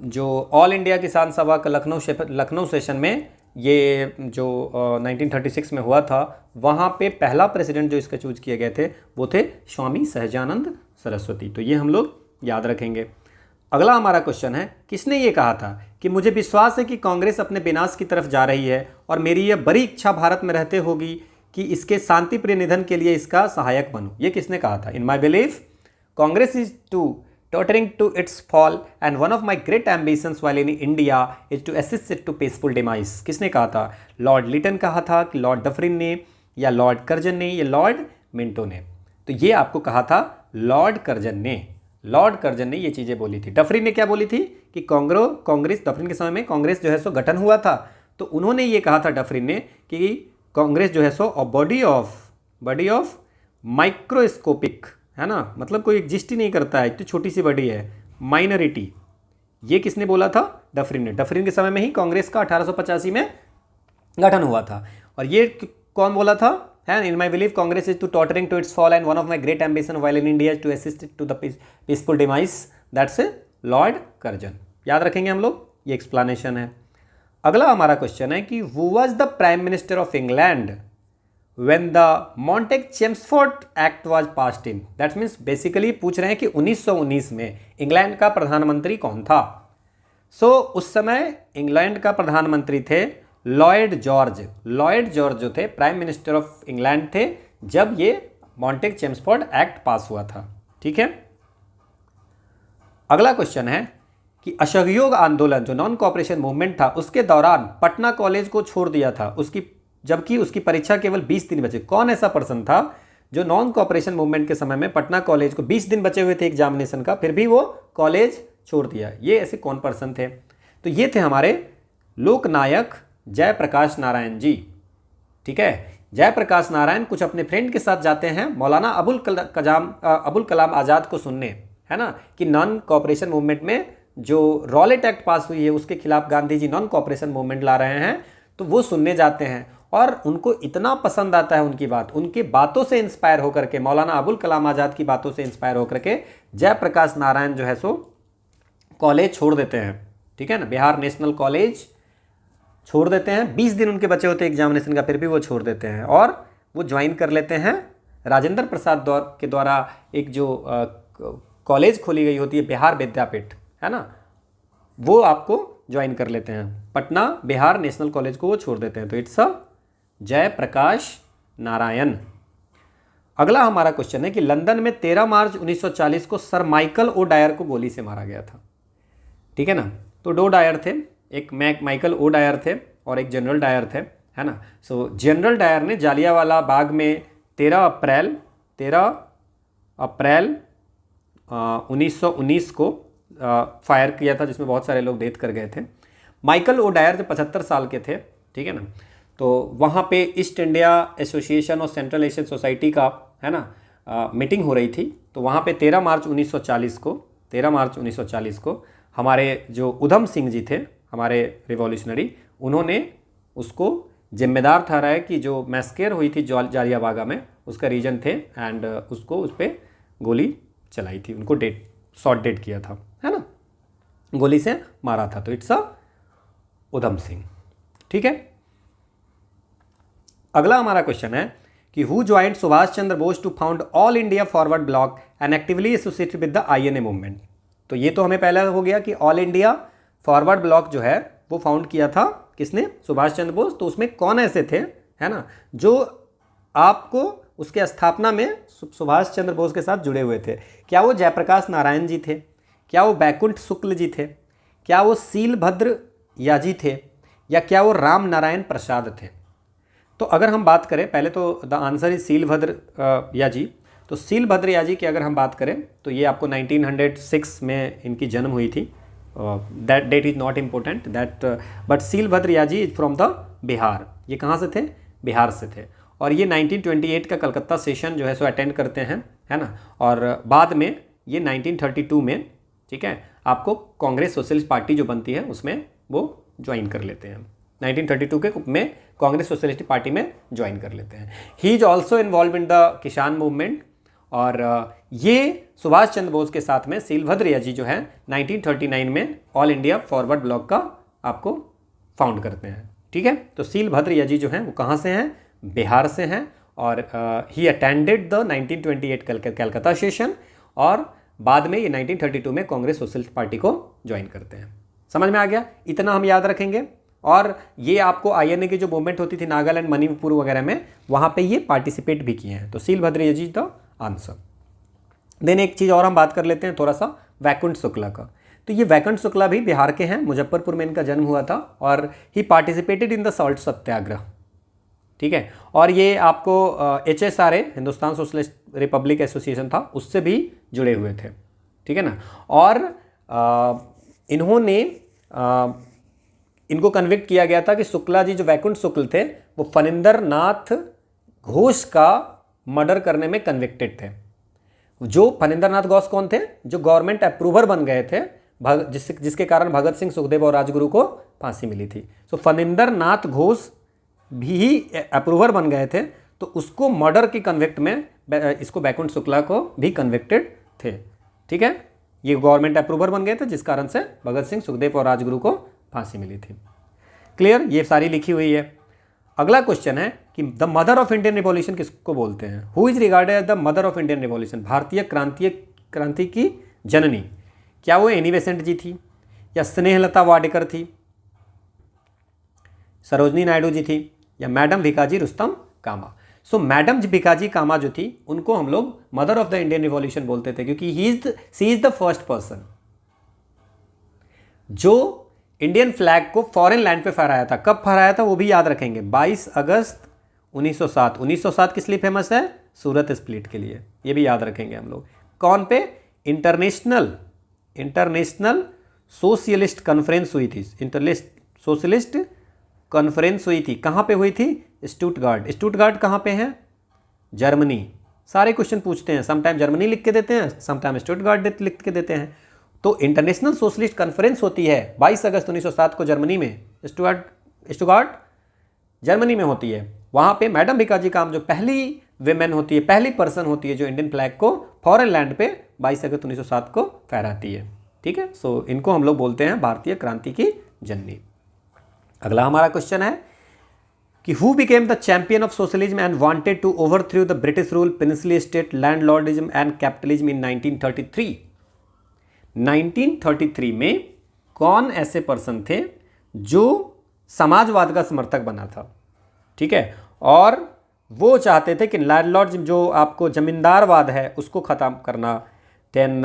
जो ऑल इंडिया किसान सभा का लखनऊ सेशन में ये जो 1936 में हुआ था, वहाँ पे पहला प्रेसिडेंट जो इसका चूज किए गए थे वो थे स्वामी सहजानंद सरस्वती। तो ये हम लोग याद रखेंगे। अगला हमारा क्वेश्चन है, किसने ये कहा था कि मुझे विश्वास है कि कांग्रेस अपने विनाश की तरफ जा रही है और मेरी यह बड़ी इच्छा भारत में रहते होगी कि इसके शांतिप्रिय निधन के लिए इसका सहायक बनूं। ये किसने कहा था? In my belief Congress is tottering to its fall and one of my great ambitions while in India is to assist it to peaceful demise। किसने कहा था? लॉर्ड लिटन कहा था, कि लॉर्ड डफरिन ने, या लॉर्ड कर्जन ने, या लॉर्ड मिंटो ने? तो ये आपको कहा था लॉर्ड कर्जन ने। लॉर्ड कर्जन ने ये चीज़ें बोली थी। डफरिन ने क्या बोली थी कि कांग्रेस, डफरिन के समय में कांग्रेस जो है सो गठन हुआ था, तो उन्होंने ये कहा था डफरिन ने कि कांग्रेस जो है सो बॉडी ऑफ माइक्रोस्कोपिक, है ना, मतलब कोई एग्जिस्ट ही नहीं करता है, इतनी छोटी सी बॉडी है, माइनॉरिटी। ये किसने बोला था? डफरिन ने। डफरिन के समय में ही कांग्रेस का 1885 में गठन हुआ था। और ये कौन बोला था? है in my believe Congress is to tottering to its fall and one of my great ambition while in India to assist to the peaceful demise, that's Lord Curzon. याद रखेंगे हम लोग, ये एक्सप्लेनेशन है। अगला हमारा क्वेश्चन है कि who was the prime minister of England when the Montagu-Chelmsford Act was passed in। That means basically पूछ रहे हैं कि 1919 में इंग्लैंड का प्रधानमंत्री कौन था? उस समय इंग्लैंड का प्रधानमंत्री थे लॉयड जॉर्ज। लॉयड जॉर्ज जो थे प्राइम मिनिस्टर ऑफ इंग्लैंड थे जब ये मॉन्टेग-चेम्सफोर्ड एक्ट पास हुआ था। ठीक है, अगला क्वेश्चन है कि असहयोग आंदोलन जो नॉन कोऑपरेशन मूवमेंट था उसके दौरान पटना कॉलेज को छोड़ दिया था, जबकि उसकी परीक्षा केवल 20 दिन बचे। कौन ऐसा पर्सन था जो नॉन कोऑपरेशन मूवमेंट के समय में पटना कॉलेज को 20 दिन बचे हुए थे एग्जामिनेशन का, फिर भी वो कॉलेज छोड़ दिया? ये ऐसे कौन पर्सन थे? तो ये थे हमारे लोकनायक जयप्रकाश नारायण जी। ठीक है, जयप्रकाश नारायण कुछ अपने फ्रेंड के साथ जाते हैं मौलाना अबुल कलाम आज़ाद को सुनने, है ना, कि नॉन कोऑपरेशन मूवमेंट में जो रॉलेट एक्ट पास हुई है उसके खिलाफ Gandhi ji non cooperation movement ला रहे हैं, तो वो सुनने जाते हैं और उनको इतना पसंद आता है उनकी बात, उनकी बातों से इंस्पायर होकर के, मौलाना अबुल कलाम आज़ाद की बातों से इंस्पायर होकर के जयप्रकाश नारायण जो है सो कॉलेज छोड़ देते हैं। ठीक है ना, बिहार नेशनल कॉलेज छोड़ देते हैं। 20 दिन उनके बचे होते हैं एग्जामिनेशन का, फिर भी वो छोड़ देते हैं और वो ज्वाइन कर लेते हैं राजेंद्र प्रसाद के द्वारा एक जो कॉलेज खोली गई होती है बिहार विद्यापीठ, है ना, वो आपको ज्वाइन कर लेते हैं। पटना बिहार नेशनल कॉलेज को वो छोड़ देते हैं। तो इट्स अ जयप्रकाश नारायण। अगला हमारा क्वेश्चन है कि लंदन में 13 मार्च 1940 को सर माइकल ओ डायर को गोली से मारा गया था। ठीक है ना। तो दो डायर थे, एक माइकल ओ डायर थे और एक जनरल डायर थे, है ना। सो जनरल डायर ने जालियांवाला बाग में 13 अप्रैल 1919 को फायर किया था, जिसमें बहुत सारे लोग डेथ कर गए थे। माइकल ओ डायर जो 75 साल के थे, ठीक है ना। तो वहाँ पे ईस्ट इंडिया एसोसिएशन और सेंट्रल एशियन सोसाइटी का, है ना, मीटिंग हो रही थी। तो वहाँ पे 13 मार्च 1940 को हमारे जो उधम सिंह जी थे, हमारे रिवॉल्यूशनरी, उन्होंने उसको जिम्मेदार ठहराया कि जो मैस्केर हुई थी जालियांवाला में, उसका रीजन थे, एंड उसको उस पर गोली चलाई थी, उनको शॉट डेड किया था, है ना, गोली से मारा था। तो इट्स उधम सिंह। ठीक है। अगला हमारा क्वेश्चन है कि who joined Subhash Chandra Bose to found All India Forward Bloc and actively associated with the INA movement. तो ये तो हमें पहले हो गया कि ऑल इंडिया फॉरवर्ड ब्लॉक जो है वो फाउंड किया था किसने? सुभाष चंद्र बोस। तो उसमें कौन ऐसे थे, है ना, जो आपको उसके स्थापना में सुभाष चंद्र बोस के साथ जुड़े हुए थे? क्या वो जयप्रकाश नारायण जी थे? क्या वो बैकुंठ शुक्ल जी थे? क्या वो सीलभद्र याजी थे? या क्या वो राम नारायण प्रसाद थे? तो अगर हम बात करें, पहले तो द आंसर इज सीलभद्र याजी। तो सीलभद्र याजी की अगर हम बात करें तो ये आपको 1906 में इनकी जन्म हुई थी। That date is not important that, but Sheelbhadra Yajee is from the Bihar. ये कहाँ से थे? बिहार से थे। और ये 1928 का कलकत्ता सेशन जो है सो अटेंड करते हैं, है ना। और बाद में ये 1932 में, ठीक है, आपको कांग्रेस सोशलिस्ट पार्टी जो बनती है उसमें वो ज्वाइन कर लेते हैं। 1932 के में कांग्रेस सोशलिस्ट पार्टी में ज्वाइन कर लेते हैं। He is also involve in the किसान मूवमेंट। और ये सुभाष चंद्र बोस के साथ में सीलभद्र याजी जो है 1939 में ऑल इंडिया फॉरवर्ड ब्लॉक का आपको फाउंड करते हैं। ठीक है। तो सीलभद्र याजी जो हैं वो कहाँ से हैं? बिहार से हैं। और he attended the 1928 Calcutta session, और बाद में ये 1932 में कांग्रेस सोशलिस्ट पार्टी को ज्वाइन करते हैं। समझ में आ गया? इतना हम याद रखेंगे। और ये आपको आईएनए की जो मूवमेंट होती थी नागालैंड, मणिपुर वगैरह में, वहाँ पे ये पार्टिसिपेट भी किए हैं। तो सीलभद्र याजी द आंसर। देन एक चीज़ और हम बात कर लेते हैं थोड़ा सा, वैकुंठ शुक्ला का। तो ये वैकुंठ शुक्ला भी बिहार के हैं, मुजफ्फरपुर में इनका जन्म हुआ था, और ही पार्टिसिपेटेड इन द सॉल्ट सत्याग्रह। ठीक है। और ये आपको HSRA, Hindustan socialist Republic association था, उससे भी जुड़े हुए थे। ठीक है ना। और इन्होंने इनको कन्विक्ट किया गया था कि शुक्ला जी, जो वैकुंठ शुक्ल थे, वो फणींद्र नाथ घोष का मर्डर करने में कन्विक्टेड थे। जो फणींद्र नाथ घोष कौन थे? जो गवर्नमेंट अप्रूवर बन गए थे, जिसके कारण भगत सिंह, सुखदेव और राजगुरु को फांसी मिली थी। तो फणींद्र नाथ घोष भी अप्रूवर बन गए थे, तो उसको मर्डर की कन्विक्ट में इसको वैकुंठ शुक्ला को भी कन्विक्टेड थे। ठीक है। ये गवर्नमेंट अप्रूवर बन गए थे, जिस कारण से भगत सिंह, सुखदेव और राजगुरु को फांसी मिली थी। क्लियर? ये सारी लिखी हुई है। अगला क्वेश्चन है कि the mother of Indian revolution किसको बोलते हैं? Who is regarded as the mother of Indian revolution? भारतीय क्रांति की जननी। क्या वो एनी बेसेंट जी थी, या स्नेहलता वाडेकर थी, सरोजनी नायडू जी थी, या मैडम भिकाजी रुस्तम कामा? सो मैडम भिकाजी कामा जो थी, उनको हम लोग mother of the Indian revolution बोलते थे, क्योंकि सी इज द फर्स्ट पर्सन जो इंडियन फ्लैग को फॉरेन लैंड पे फहराया था। कब फहराया था वो भी याद रखेंगे, 22 अगस्त 1907। 1907 किस लिए फेमस है? सूरत स्प्लिट के लिए। ये भी याद रखेंगे हम लोग। कौन पे? इंटरनेशनल सोशलिस्ट कॉन्फ्रेंस हुई थी। सोशलिस्ट कॉन्फ्रेंस हुई थी। कहाँ पे हुई थी? स्टुटगार्ट। स्टुटगार्ट कहाँ पे है? जर्मनी। सारे क्वेश्चन पूछते हैं, समटाइम जर्मनी लिख के देते हैं, समटाइम स्टुटगार्ट लिख के देते हैं। तो इंटरनेशनल सोशलिस्ट कॉन्फ्रेंस होती है 22 अगस्त 1907 को जर्मनी में। स्टुटगार्ट जर्मनी में होती है। वहाँ पे मैडम भिकाजी काम जो पहली विमेन होती है, पहली पर्सन होती है जो इंडियन फ्लैग को फॉरेन लैंड पे 22 अगस्त 1907 को फहराती है। ठीक है। सो इनको हम लोग बोलते हैं भारतीय क्रांति की जननी। अगला हमारा क्वेश्चन है कि who became the champion of socialism and wanted to overthrow the British rule, princely state, landlordism and capitalism in 1933। 1933 में कौन ऐसे पर्सन थे जो समाजवाद का समर्थक बना था? ठीक है। और वो चाहते थे कि लैंडलॉर्ड जो आपको ज़मींदारवाद है उसको ख़त्म करना, देन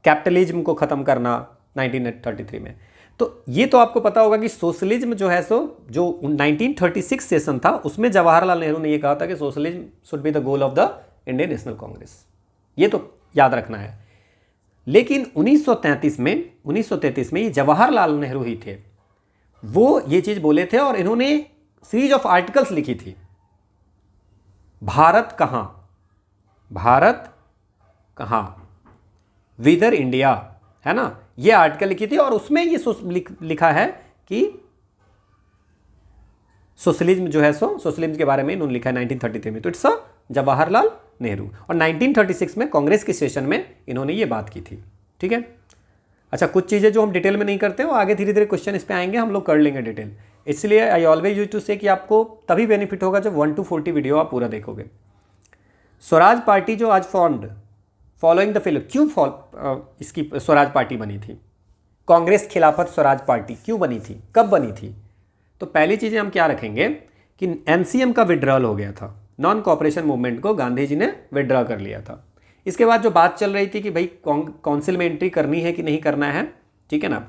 कैपिटलिज्म को ख़त्म करना 1933 में। तो ये तो आपको पता होगा कि सोशलिज्म जो है सो जो 1936 सेशन था उसमें जवाहरलाल नेहरू ने ये कहा था कि socialism should be the goal of the Indian National Congress, ये तो याद रखना है। लेकिन 1933 में ये जवाहरलाल नेहरू ही थे, वो ये चीज़ बोले थे और इन्होंने सीरीज ऑफ आर्टिकल्स लिखी थी। भारत कहाँ, भारत कहाँ, विदर इंडिया, है ना, ये आर्टिकल लिखी थी और उसमें ये लिखा है कि सोशलिज्म जो है सो सोशलिज्म के बारे में इन्होंने लिखा है 1933 में। तो इट्स जवाहरलाल नेहरू। और 1936 में कांग्रेस के सेशन में इन्होंने ये बात की थी। ठीक है, अच्छा कुछ चीज़ें जो हम डिटेल में नहीं करते वो आगे धीरे धीरे क्वेश्चन इस पे आएंगे, हम लोग कर लेंगे डिटेल। इसलिए आई ऑलवेज यूज टू से कि आपको तभी बेनिफिट होगा जब 1 to 40 वीडियो आप पूरा देखोगे। स्वराज पार्टी जो आज फॉर्म्ड फॉलोइंग द फिल्म, क्यों इसकी स्वराज पार्टी बनी थी, कांग्रेस खिलाफत स्वराज पार्टी क्यों बनी थी, कब बनी थी? तो पहली चीज़ें हम क्या रखेंगे कि एनसीएम का विड्रॉल हो गया था, नॉन कॉपरेशन मूवमेंट को गांधी जी ने विड्रॉ कर लिया था। इसके बाद जो बात चल रही थी कि भाई काउंसिल में एंट्री करनी है कि नहीं करना है, ठीक है ना,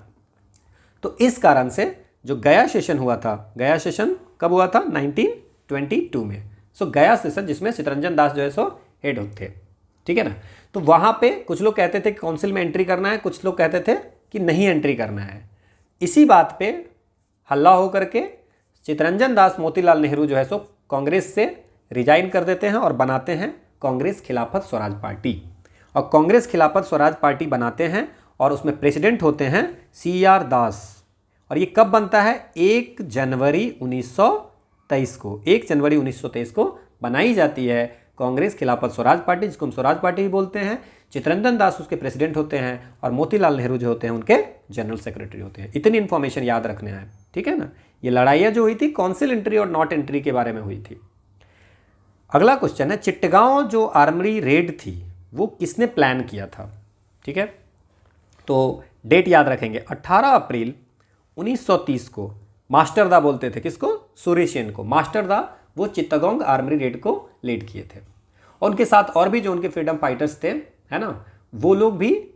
तो इस कारण से जो गया सेशन हुआ था, गया सेशन कब हुआ था? 1922 में। सो गया सेशन जिसमें चित्तरंजन दास जो है सो हेड थे, ठीक है ना। तो वहाँ पे कुछ लोग कहते थे कि काउंसिल में एंट्री करना है, कुछ लोग कहते थे कि नहीं एंट्री करना है। इसी बात पे हल्ला हो करके चित्तरंजन दास मोतीलाल नेहरू जो है सो कांग्रेस से रिजाइन कर देते हैं और बनाते हैं कांग्रेस खिलाफत स्वराज पार्टी। और कांग्रेस खिलाफत स्वराज पार्टी बनाते हैं और उसमें प्रेसिडेंट होते हैं CR दास। और ये कब बनता है? 1 जनवरी 1923 को, 1 जनवरी 1923 को बनाई जाती है कांग्रेस खिलाफत स्वराज पार्टी, जिसको हम स्वराज पार्टी भी बोलते हैं। चित्तरंजन दास उसके प्रेसिडेंट होते हैं और मोतीलाल नेहरू जो होते हैं उनके जनरल सेक्रेटरी होते हैं। इतनी इन्फॉर्मेशन याद रखने हैं, ठीक है ना। ये लड़ाइयाँ जो हुई थी काउंसिल एंट्री और नॉट एंट्री के बारे में हुई थी। अगला क्वेश्चन है, चिट्टगांव जो आर्मरी रेड थी वो किसने प्लान किया था? ठीक है, तो डेट याद रखेंगे, 18 अप्रैल 1930 को मास्टर दा बोलते थे किसको? सूर्यसेन को। मास्टर दा वो चिट्टगांव आर्मरी रेड को लीड किए थे। और उनके साथ और भी जो उनके फ्रीडम फाइटर्स थे, है ना, वो लोग भी,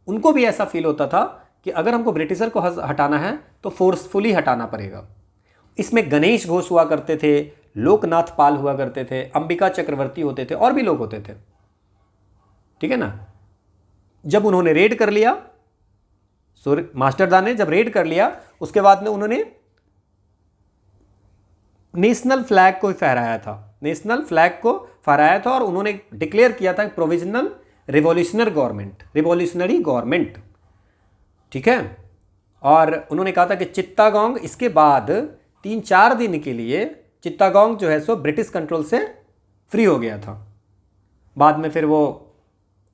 उनको भी ऐसा फील होता था कि अगर हमको ब्रिटिशर को हटाना है तो फोर्सफुली हटाना पड़ेगा। इसमें गणेश घोष हुआ करते थे, लोकनाथ पाल हुआ करते थे, अंबिका चक्रवर्ती होते थे और भी लोग होते थे, ठीक है ना। जब उन्होंने रेड कर लिया, मास्टर दा ने जब रेड कर लिया, उसके बाद में उन्होंने नेशनल फ्लैग को फहराया था, नेशनल फ्लैग को फहराया था और उन्होंने डिक्लेयर किया था प्रोविजनल रिवॉल्यूशनरी गवर्नमेंट, ठीक है। और उन्होंने कहा था कि चिट्टागोंग, इसके बाद 3-4 दिन के लिए चिट्टागोंग जो है सो ब्रिटिश कंट्रोल से फ्री हो गया था। बाद में फिर वो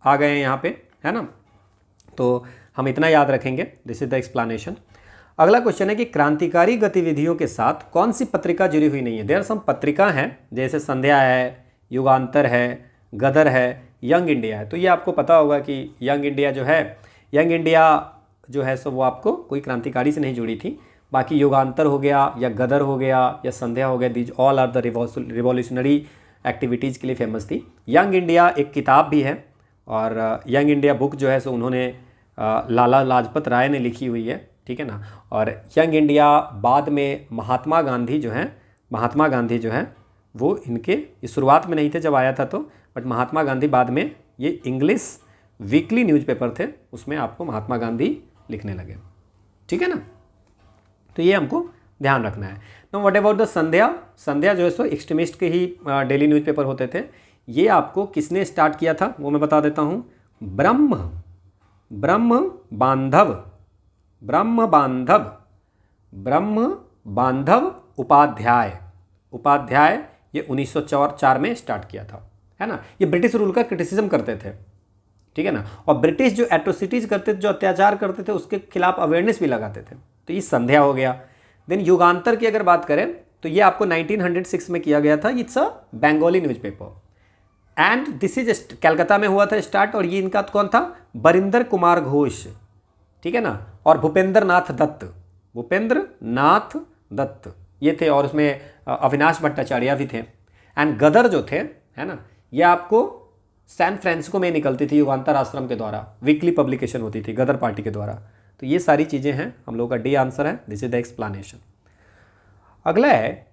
आ गए यहाँ पे, है ना। तो हम इतना याद रखेंगे, दिस इज द एक्सप्लेनेशन। अगला क्वेश्चन है कि क्रांतिकारी गतिविधियों के साथ कौन सी पत्रिका जुड़ी हुई नहीं है? देयर सम पत्रिका हैं, जैसे संध्या है, युगांतर है, गदर है, यंग इंडिया है। तो ये आपको पता होगा कि यंग इंडिया जो है, यंग इंडिया जो है सो वो आपको कोई क्रांतिकारी से नहीं जुड़ी थी। बाकी युगांतर हो गया या गदर हो गया या संध्या हो गया, these all are the revolutionary activities के लिए फेमस थी। यंग इंडिया एक किताब भी है और यंग इंडिया बुक जो है सो उन्होंने लाला लाजपत राय ने लिखी हुई है, ठीक है ना। और यंग इंडिया बाद में महात्मा गांधी जो है वो इनके शुरुआत में नहीं थे जब आया था तो, बट महात्मा गांधी बाद में, ये इंग्लिश वीकली न्यूज़पेपर थे, उसमें आपको महात्मा गांधी लिखने लगे, ठीक है ना। तो ये हमको ध्यान रखना है। नो व्हाट अबाउट द संध्या? संध्या जो है सो एक्सट्रीमिस्ट के ही डेली न्यूज़पेपर होते थे। ये आपको किसने स्टार्ट किया था वो मैं बता देता हूँ। ब्रह्म बांधव उपाध्याय ये 1904 में स्टार्ट किया था, है ना। ये ब्रिटिश रूल का क्रिटिसिज्म करते थे, ठीक है ना। और ब्रिटिश जो एट्रोसिटीज़ करते थे, जो अत्याचार करते थे, उसके खिलाफ अवेयरनेस भी लगाते थे। तो ये संध्या हो गया। देन युगांतर की अगर बात करें तो ये आपको 1906 में किया गया था। It's a Bengali newspaper and this is Calcutta में हुआ था स्टार्ट। और ये इनका कौन था? बरिंदर कुमार घोष, ठीक है ना। और भूपेंद्र नाथ दत्त ये थे। और उसमें अविनाश भट्टाचार्य भी थे। एंड गदर जो थे, है ना, ये आपको सैन फ्रांसिस्को में निकलती थी युगांतर आश्रम के द्वारा, वीकली पब्लिकेशन होती थी गदर पार्टी के द्वारा। तो ये सारी चीज़ें हैं, हम लोग का डी आंसर है, दिस इज द एक्सप्लेनेशन। अगला है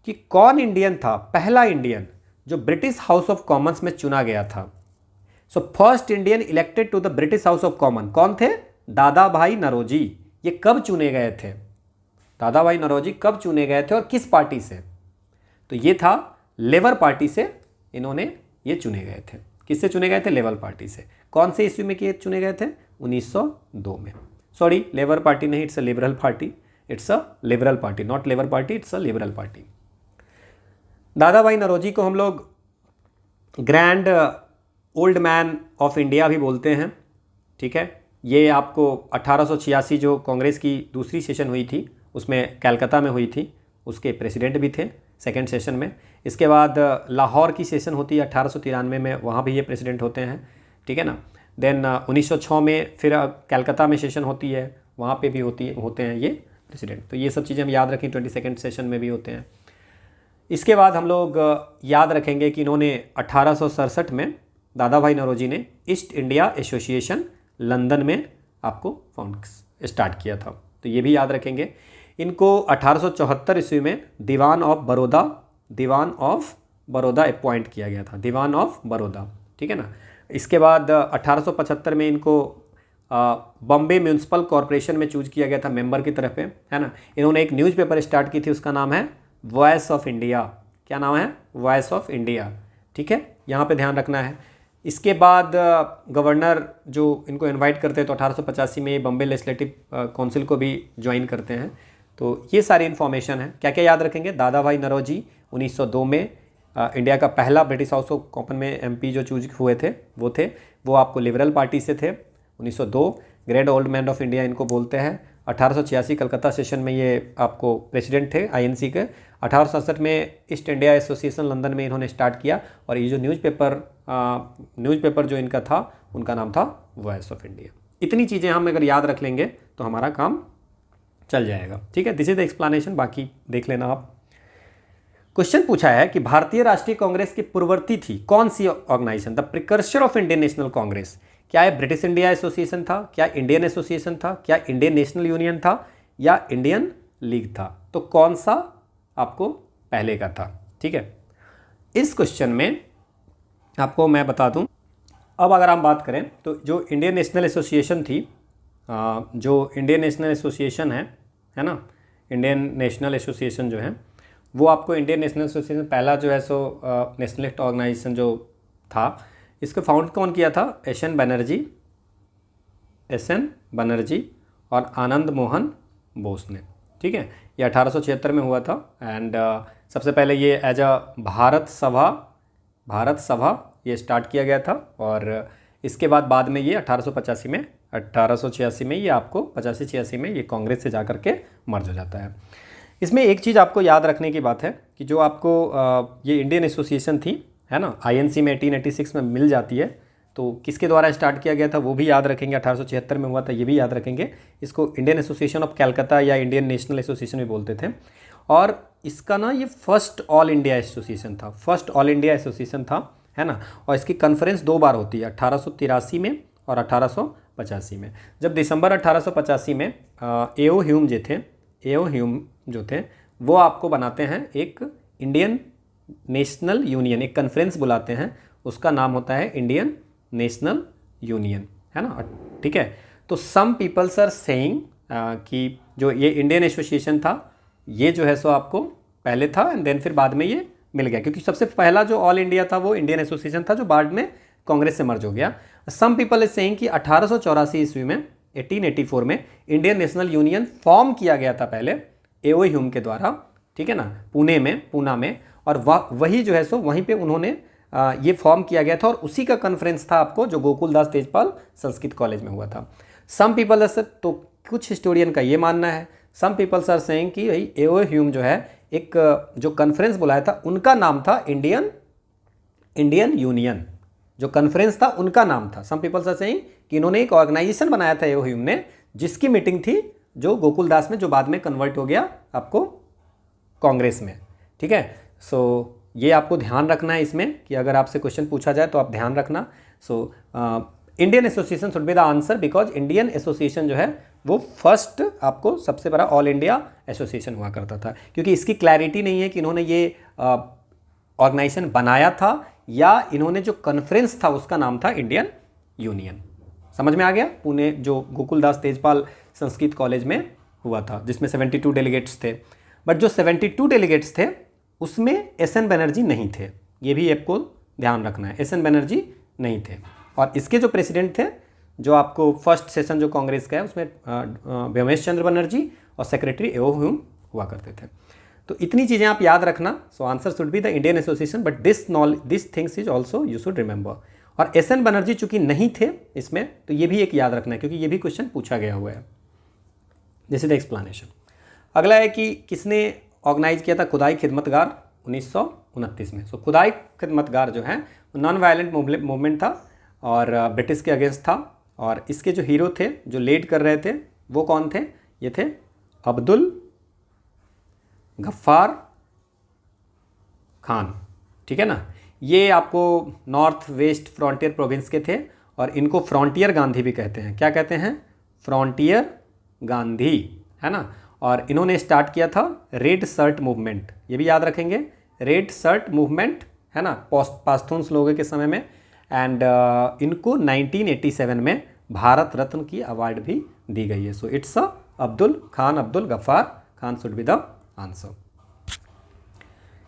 कि कौन इंडियन था, पहला इंडियन जो ब्रिटिश हाउस ऑफ कॉमन्स में चुना गया था। So first Indian elected to the British House of Common कौन थे? दादा भाई नौरोजी। ये कब चुने गए थे? दादा भाई नौरोजी कब चुने गए थे और किस पार्टी से? तो ये था लेबर पार्टी से, इन्होंने ये चुने गए थे। किससे चुने गए थे? लेबर पार्टी से। कौन से ईस्वी में किए चुने गए थे? 1902 में। सॉरी, लेबर पार्टी नहीं, it's a liberal party, it's a liberal party, not labour party, it's a liberal party. दादा भाई नौरोजी को हम लोग grand old man of India भी बोलते हैं, ठीक है। ये आपको 1886 जो कांग्रेस की दूसरी सेशन हुई थी उसमें कलकत्ता में हुई थी, उसके प्रेसिडेंट भी थे सेकेंड सेशन में। इसके बाद लाहौर की सेशन होती है 1893 में, वहाँ भी ये प्रेसिडेंट होते हैं, ठीक है ना। देन 1906 में फिर कलकत्ता में सेशन होती है, वहाँ पे भी होते हैं ये प्रेसिडेंट। तो ये सब चीज़ें हम याद रखें, 22nd सेशन में भी होते हैं। इसके बाद हम लोग याद रखेंगे कि इन्होंने 1867 में दादा भाई नौरोजी ने ईस्ट इंडिया एसोसिएशन लंदन में आपको फाउंड स्टार्ट किया था, तो ये भी याद रखेंगे। इनको 1874 ईस्वी में दीवान ऑफ बड़ौदा अपॉइंट किया गया था, दीवान ऑफ बड़ौदा, ठीक है ना। इसके बाद 1875 में इनको बॉम्बे म्यूनसिपल कॉरपोरेशन में चूज किया गया था मेंबर की तरफ पे, है ना। इन्होंने एक न्यूज़पेपर स्टार्ट की थी, उसका नाम है वॉइस ऑफ इंडिया। क्या नाम है? वॉइस ऑफ इंडिया, ठीक है, यहाँ पे ध्यान रखना है। इसके बाद गवर्नर जो इनको इनवाइट करते हैं तो 1885 में ये बॉम्बे लेजिस्लेटिव काउंसिल को भी ज्वाइन करते हैं। तो ये सारी इन्फॉर्मेशन है। क्या क्या याद रखेंगे? दादा भाई नौरोजी 1902 में इंडिया का पहला ब्रिटिश हाउस ऑफ कॉमन में एमपी जो चूज हुए थे वो आपको लिबरल पार्टी से थे 1902। Great old man of India इनको बोलते हैं। 1886 कलकत्ता सेशन में ये आपको प्रेसिडेंट थे आईएनसी के। 1867 में ईस्ट इंडिया एसोसिएशन लंदन में इन्होंने स्टार्ट किया, और ये जो न्यूज़पेपर जो इनका था उनका नाम था वॉइस ऑफ इंडिया। इतनी चीज़ें हम अगर याद रख लेंगे तो हमारा काम चल जाएगा, ठीक है। दिस इज द एक्सप्लेनेशन, बाकी देख लेना आप। क्वेश्चन पूछा है कि भारतीय राष्ट्रीय कांग्रेस की पूर्ववर्ती थी कौन सी organisation? The precursor of Indian National Congress. क्या है? ब्रिटिश इंडिया एसोसिएशन था, क्या इंडियन एसोसिएशन था, क्या इंडियन नेशनल यूनियन था, या इंडियन लीग था? तो कौन सा आपको पहले का था, ठीक है। इस क्वेश्चन में आपको मैं बता दूं, अब अगर हम बात करें तो जो इंडियन नेशनल एसोसिएशन थी, जो इंडियन नेशनल एसोसिएशन है ना, इंडियन नेशनल एसोसिएशन जो है वो आपको इंडियन नेशनल एसोसिएशन पहला जो है सो नेशनलिस्ट ऑर्गेनाइजेशन जो था, इसको फाउंड कौन किया था? एस एन बनर्जी और आनंद मोहन बोस ने, ठीक है। ये 1876 में हुआ था। एंड सबसे पहले ये एज अ भारत सभा ये स्टार्ट किया गया था, और इसके बाद में ये 1886 में ये आपको 85-86 में ये कांग्रेस से जा कर के मर्ज हो जाता है। इसमें एक चीज़ आपको याद रखने की बात है कि जो आपको ये इंडियन एसोसिएशन थी, है ना, आईएनसी में 1886 में मिल जाती है, तो किसके द्वारा स्टार्ट किया गया था वो भी याद रखेंगे। 1876 में हुआ था, ये भी याद रखेंगे। इसको इंडियन एसोसिएशन ऑफ कलकत्ता या इंडियन नेशनल एसोसिएशन भी बोलते थे। और इसका ना ये फर्स्ट ऑल इंडिया एसोसिएशन था, है ना। और इसकी कॉन्फ्रेंस 2 बार होती है, 1883 में और 1885 में। जब दिसंबर 1885 में एओ ह्यूम जो थे वो आपको बनाते हैं एक इंडियन नेशनल यूनियन, एक कॉन्फ्रेंस बुलाते हैं, उसका नाम होता है इंडियन नेशनल यूनियन, है ना, ठीक है। तो सम पीपल्स आर सेइंग कि जो ये इंडियन एसोसिएशन था ये जो है सो आपको पहले था एंड देन फिर बाद में ये मिल गया, क्योंकि सबसे पहला जो ऑल इंडिया था वो इंडियन एसोसिएशन था जो बाद में कांग्रेस से मर्ज हो गया। सम पीपल इज सेइंग कि 1884 ईस्वी में 1884 में इंडियन नेशनल यूनियन फॉर्म किया गया था पहले एओ ह्यूम के द्वारा, ठीक है ना, पूना में, और वही जो है सो वहीं पे उन्होंने ये फॉर्म किया गया था, और उसी का कॉन्फ्रेंस था आपको जो गोकुलदास तेजपाल संस्कृत कॉलेज में हुआ था। सम पीपल तो कुछ हिस्टोरियन का ये मानना है, सम पीपल्स आर सेइंग कि भाई एओ ह्यूम जो है एक जो कॉन्फ्रेंस बुलाया था उनका नाम था इंडियन यूनियन, जो कॉन्फ्रेंस था उनका नाम था। सम पीपल्स आर सेइंग कि इन्होंने एक ऑर्गेनाइजेशन बनाया था एओ ह्यूम ने, जिसकी मीटिंग थी जो गोकुलदास में, जो बाद में कन्वर्ट हो गया आपको कांग्रेस में, ठीक है। सो ये आपको ध्यान रखना है इसमें कि अगर आपसे क्वेश्चन पूछा जाए तो आप ध्यान रखना। So Indian association should be the answer, because Indian association जो है वो फर्स्ट आपको सबसे बड़ा ऑल इंडिया एसोसिएशन हुआ करता था, क्योंकि इसकी क्लैरिटी नहीं है कि इन्होंने ये ऑर्गेनाइजेशन बनाया था या इन्होंने जो कॉन्फ्रेंस था उसका नाम था इंडियन यूनियन। समझ में आ गया? पुणे जो गोकुलदास तेजपाल संस्कृत कॉलेज में हुआ था, जिसमें 72 डेलीगेट्स थे, बट जो 72 डेलीगेट्स थे उसमें एस.एन. बनर्जी नहीं थे। ये भी आपको ध्यान रखना है, एस.एन. बनर्जी नहीं थे। और इसके जो प्रेसिडेंट थे, जो आपको फर्स्ट सेशन जो कांग्रेस का है उसमें व्योमेश चंद्र बनर्जी और सेक्रेटरी एओ ह्यूम हुआ करते थे। तो इतनी चीज़ें आप याद रखना। सो answer should be the Indian association, but this things is also you should remember. और एस.एन. बनर्जी चूंकि नहीं थे इसमें, तो ये भी एक याद रखना है, क्योंकि ये भी क्वेश्चन पूछा गया हुआ है। This is the explanation. अगला है कि किसने ऑर्गेनाइज किया था खुदाई खिदमतगार 1929 में। सो खुदाई खिदमतगार जो है नॉन वायलेंट मूवमेंट था और ब्रिटिश के अगेंस्ट था। और इसके जो हीरो थे, जो लीड कर रहे थे, वो कौन थे? ये थे अब्दुल गफ्फार खान, ठीक है ना। ये आपको नॉर्थ वेस्ट फ्रंटियर प्रोविंस के थे और इनको फ्रंटियर गांधी भी कहते हैं। क्या कहते हैं? फ्रंटियर गांधी, है ना। और इन्होंने स्टार्ट किया था रेड शर्ट मूवमेंट, ये भी याद रखेंगे, रेड शर्ट मूवमेंट, है ना, पास्तून्स लोगों के समय में। एंड इनको 1987 में भारत रत्न की अवार्ड भी दी गई है। So it's Abdul Ghaffar Khan should be the answer.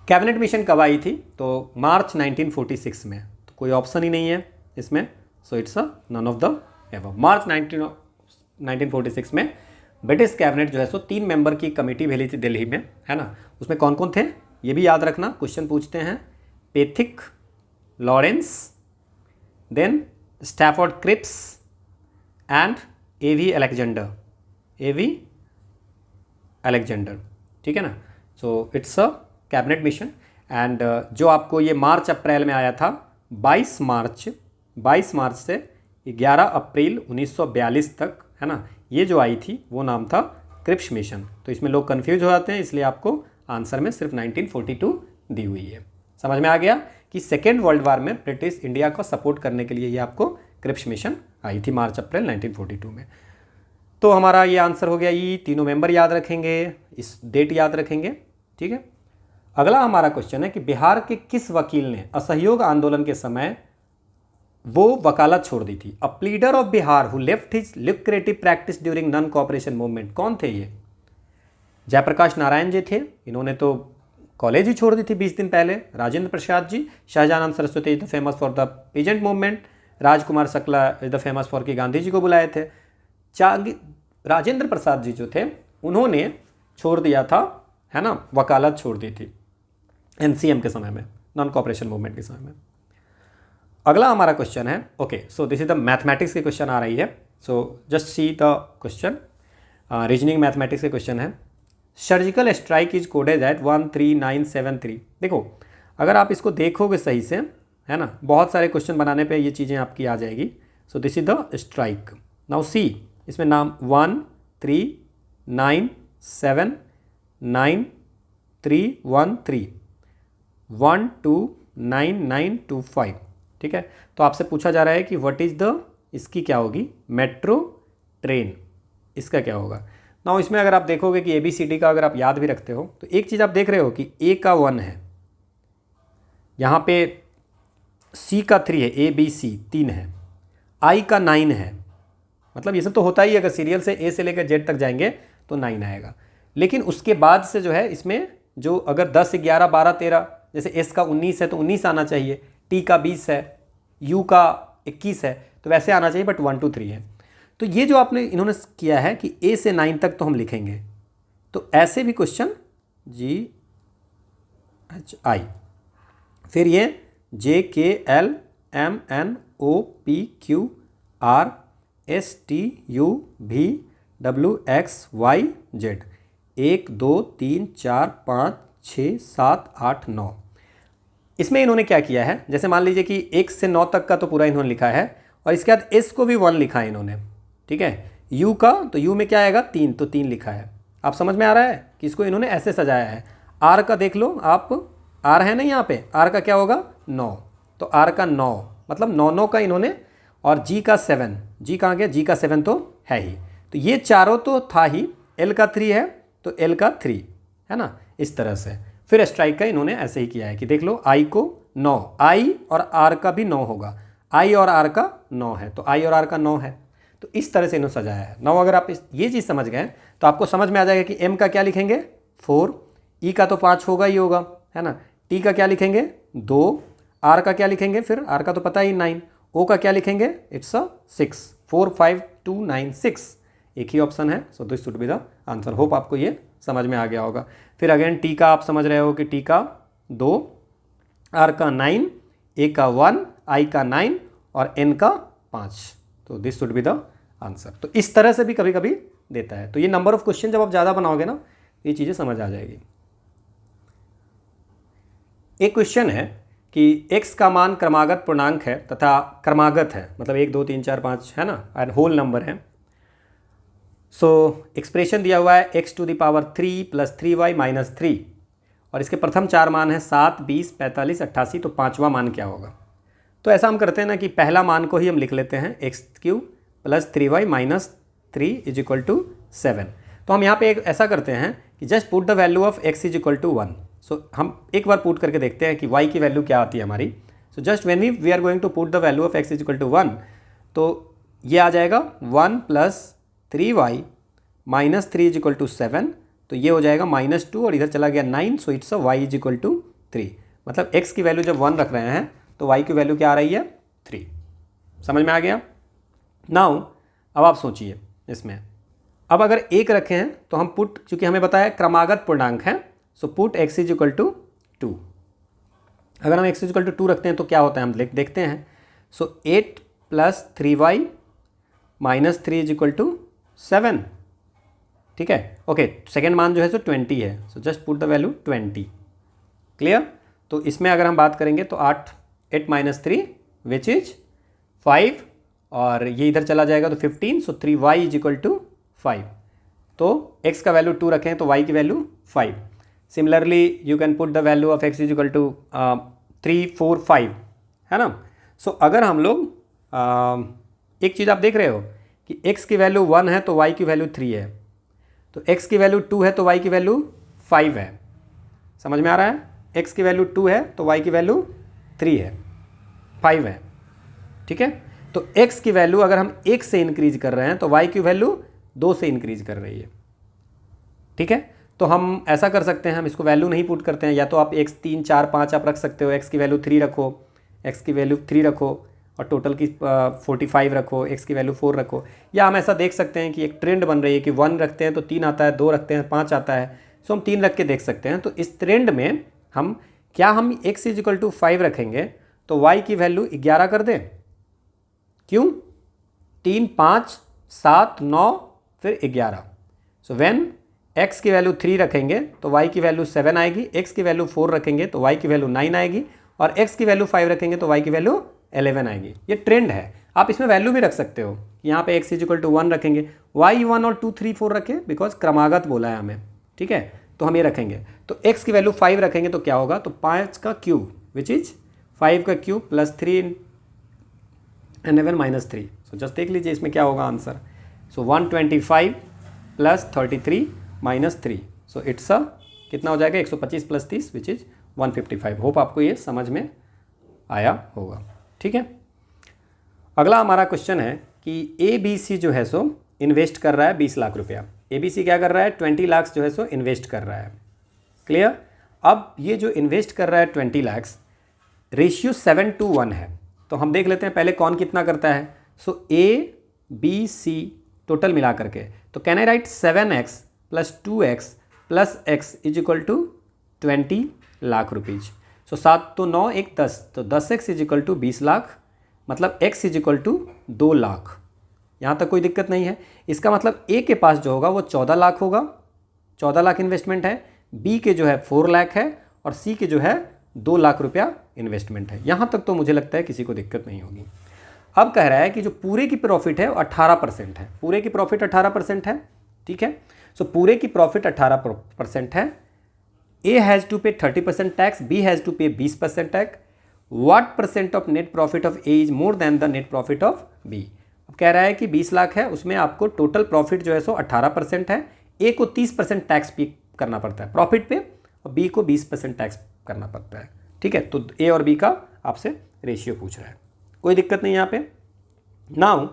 Cabinet mission कब आई थी? तो मार्च 1946 में। तो कोई ऑप्शन ही नहीं है इसमें। So it's none of the above. March 1946 में ब्रिटिश कैबिनेट जो है सो 3 मेंबर की कमेटी भेजी थी दिल्ली में, है ना। उसमें कौन कौन थे ये भी याद रखना, क्वेश्चन पूछते हैं। Pethick Lawrence, then Stafford Cripps and A V Alexander, ठीक है ना। So it's a cabinet mission. And जो आपको ये मार्च अप्रैल में आया था, 22 मार्च से 11 अप्रैल 1942 तक, है ना, ये जो आई थी वो नाम था क्रिप्स मिशन। तो इसमें लोग कंफ्यूज हो जाते हैं, इसलिए आपको आंसर में सिर्फ 1942 दी हुई है। समझ में आ गया कि सेकेंड वर्ल्ड वार में ब्रिटिश इंडिया को सपोर्ट करने के लिए ये आपको क्रिप्स मिशन आई थी मार्च अप्रैल 1942 में। तो हमारा ये आंसर हो गया। ये तीनों मेंबर याद रखेंगे, इस डेट याद रखेंगे, ठीक है। अगला हमारा क्वेश्चन है कि बिहार के किस वकील ने असहयोग आंदोलन के समय वो वकालत छोड़ दी थी? A pleader of Bihar who left his lucrative practice during non cooperation movement. कौन थे ये? जयप्रकाश नारायण जी थे, इन्होंने तो कॉलेज ही छोड़ दी थी 20 दिन पहले। Rajendra Prasad ji, Sahajanand Saraswati is the famous for the peasant movement. Rajkumar Shukla is the famous for कि गांधी जी को बुलाए थे। राजेंद्र प्रसाद जी जो थे उन्होंने छोड़ दिया था, है ना, वकालत छोड़ दी थी एनसीएम के समय में, नॉन कोऑपरेशन मूवमेंट के समय में। अगला हमारा क्वेश्चन है, okay, so this is the mathematics के क्वेश्चन आ रही है। So just see the question, reasoning mathematics के क्वेश्चन है। Surgical strike is coded at 13973। देखो, अगर आप इसको देखोगे सही से, है ना, बहुत सारे क्वेश्चन बनाने पे ये चीज़ें आपकी आ जाएगी। सो this is the strike. Now see, इसमें नाम 1397913 129925, ठीक है। तो आपसे पूछा जा रहा है कि व्हाट इज़ द, इसकी क्या होगी, मेट्रो ट्रेन, इसका क्या होगा। नाउ इसमें अगर आप देखोगे कि ABCD का अगर आप याद भी रखते हो तो एक चीज़ आप देख रहे हो कि A का 1 है, यहाँ पे C का 3 है, ABC 3 है, I का 9 है। मतलब ये सब तो होता ही, अगर सीरियल से A से लेकर Z तक जाएंगे तो 9 आएगा। लेकिन उसके बाद से जो है इसमें जो अगर 10, 11, 12, 13, जैसे S का 19 है तो 19 आना चाहिए, T का 20 है, U का 21 है, तो वैसे आना चाहिए, बट 1 2 3 है। तो ये जो आपने इन्होंने किया है कि A से 9 तक तो हम लिखेंगे, तो ऐसे भी क्वेश्चन GHI, फिर ये JKLMNOPQRSTUVWXYZ 1 2 3 4 5 6 7 8 9। इसमें इन्होंने क्या किया है, जैसे मान लीजिए कि 1 से 9 तक का तो पूरा इन्होंने लिखा है, और इसके बाद S को भी 1 लिखा है इन्होंने, ठीक है। U का, तो U में क्या आएगा 3, तो 3 लिखा है। आप समझ में आ रहा है कि इसको इन्होंने ऐसे सजाया है। आर का देख लो आप, आर है ना यहाँ पे, आर का क्या होगा 9, तो आर का 9 मतलब 9 का इन्होंने, और जी का 7, जी कहाँ गया, जी का 7 तो है ही, तो ये चारों तो था ही, एल का 3 है तो एल का 3 है ना, इस तरह से। फिर स्ट्राइक का इन्होंने ऐसे ही किया है कि देख लो आई को 9, आई और आर का भी 9 होगा, आई और आर का 9 है तो आई और आर का 9 है, तो इस तरह से इन्होंने सजाया है। 9 अगर आप ये चीज़ समझ गए तो आपको समझ में आ जाएगा कि एम का क्या लिखेंगे 4, ई का तो 5 होगा ही होगा, है ना, टी का क्या लिखेंगे 2, आर का क्या लिखेंगे, फिर आर का तो पता ही 9, ओ का क्या लिखेंगे, इट्स अ 6, 4 5 2 9 6, एक ही ऑप्शन है, so this should be the answer. Hope आपको ये समझ में आ गया होगा। फिर अगेन टी का आप समझ रहे हो कि टी का 2, आर का 9, ए का 1, आई का 9 और एन का 5, तो this should be the answer. तो इस तरह से भी कभी कभी देता है, तो ये नंबर ऑफ क्वेश्चन जब आप ज़्यादा बनाओगे ना ये चीज़ें समझ आ जाएगी। एक क्वेश्चन है कि x का मान क्रमागत पूर्णांक है तथा क्रमागत है, मतलब 1 2 3 4 5 है ना, और होल नंबर है। सो एक्सप्रेशन दिया हुआ है x to the power 3 + 3y - 3, और इसके प्रथम 4 मान है 7 20 45 88, तो पाँचवा मान क्या होगा। तो ऐसा हम करते हैं ना कि पहला मान को ही हम लिख लेते हैं x³ + 3y - 3 = 7। तो हम यहाँ पे एक ऐसा करते हैं कि just put the value of x = 1। सो हम एक बार पुट करके देखते हैं कि y की वैल्यू क्या आती है हमारी। So just when we are going to put the value of x = 1, तो ये आ जाएगा 1 + 3y - 3 = 7, तो ये हो जाएगा -2 और इधर चला गया 9, सो इट्स अ y = 3। मतलब x की वैल्यू जब 1 रख रहे हैं तो y की वैल्यू क्या आ रही है 3। समझ में आ गया। नाउ अब आप सोचिए इसमें, अब अगर 1 रखे हैं तो हम पुट, चूँकि हमें बताया क्रमागत पूर्णांक है, सो पुट x = 2। अगर हम x = 2 रखते हैं तो क्या होता है हम देखते हैं। सो 8 + 3y - 3 = 7, ठीक है। ओके, सेकेंड मान जो है सो 20 है, so just put the value 20। Clear. तो इसमें अगर हम बात करेंगे तो 8 - 3 विच इज 5, और ये इधर चला जाएगा तो 15, सो 3y = 5। तो x का वैल्यू 2 रखें तो y की value 5। Similarly you can put the value of x = 3 4 5, है ना। सो अगर हम लोग एक चीज़ आप देख रहे हो कि x की वैल्यू 1 है तो y की वैल्यू 3 है, तो x की वैल्यू 2 है तो y की वैल्यू 5 है। समझ में आ रहा है। x की वैल्यू 2 है तो y की वैल्यू 3 है, 5 है, ठीक है। तो x की वैल्यू अगर हम 1 से इंक्रीज कर रहे हैं तो y की वैल्यू 2 से इंक्रीज कर रही है, ठीक है। तो हम ऐसा कर सकते हैं, हम इसको वैल्यू नहीं पुट करते हैं, या तो आप x 3 4 5 आप रख सकते हो, x की वैल्यू 3 रखो, x की वैल्यू 3 रखो और टोटल की 45 रखो, x की वैल्यू 4 रखो। या हम ऐसा देख सकते हैं कि एक ट्रेंड बन रही है कि 1 रखते हैं तो 3 आता है, 2 रखते हैं 5 आता है, सो हम 3 रख के देख सकते हैं। तो इस ट्रेंड में हम x = 5 रखेंगे तो y की वैल्यू 11 कर दें। क्यों? 3 5 7 9 फिर 11। सो व्हेन x की वैल्यू 3 रखेंगे तो y की वैल्यू 7 आएगी, x की वैल्यू 4 रखेंगे तो y की वैल्यू 9 आएगी, और x की वैल्यू 5 रखेंगे तो y की वैल्यू 11 आएगी। ये ट्रेंड है। आप इसमें वैल्यू भी रख सकते हो, यहाँ पे x = 1 रखेंगे, y 1 और 2 3 4 रखें, बिकॉज क्रमागत बोला है हमें, ठीक है। तो हम ये रखेंगे, तो x की वैल्यू 5 रखेंगे तो क्या होगा, तो 5 का क्यूब विच इज 5 का क्यूब + 3 and 11 - 3। सो जस्ट देख लीजिए इसमें क्या होगा आंसर। सो 125 + 33 - 3, सो इट्स अ कितना हो जाएगा 125 + 30 विच इज 155। होप आपको ये समझ में आया होगा, ठीक है। अगला हमारा क्वेश्चन है कि ABC जो है सो इन्वेस्ट कर रहा है 20 लाख रुपया। ABC क्या कर रहा है, 20 लाख जो है सो इन्वेस्ट कर रहा है। क्लियर। अब ये जो इन्वेस्ट कर रहा है 20 लाख, रेशियो 7:1 है, तो हम देख लेते हैं पहले कौन कितना करता है। सो ABC टोटल मिला करके, तो can I write 7x + 2x + x = 20 lakh rupees. So 7 तो 9 1 10, तो 10x = 20 लाख, मतलब x = 2 लाख। यहाँ तक कोई दिक्कत नहीं है। इसका मतलब A के पास जो होगा वो 14 लाख होगा, 14 लाख इन्वेस्टमेंट है, B के जो है 4 लाख है, और C के जो है 2 लाख रुपया इन्वेस्टमेंट है। यहाँ तक तो मुझे लगता है किसी को दिक्कत नहीं होगी। अब कह रहा है कि जो पूरे की प्रॉफिट है वो 18% है, पूरे की प्रॉफिट 18% है, ठीक है। सो पूरे की प्रॉफिट 18% है, ए हैज़ टू पे 30% tax, B has to pay 20% tax, what percent of net profit of A is more than the net profit of B. अब कह रहा है कि 20 लाख है, उसमें आपको टोटल प्रॉफिट जो है सो 18% है, ए को 30% टैक्स पे करना पड़ता है प्रॉफिट पे, और बी को 20% टैक्स करना पड़ता है। ठीक है, तो ए और बी का आपसे रेशियो पूछ रहा है, कोई दिक्कत नहीं यहाँ पे। नाउ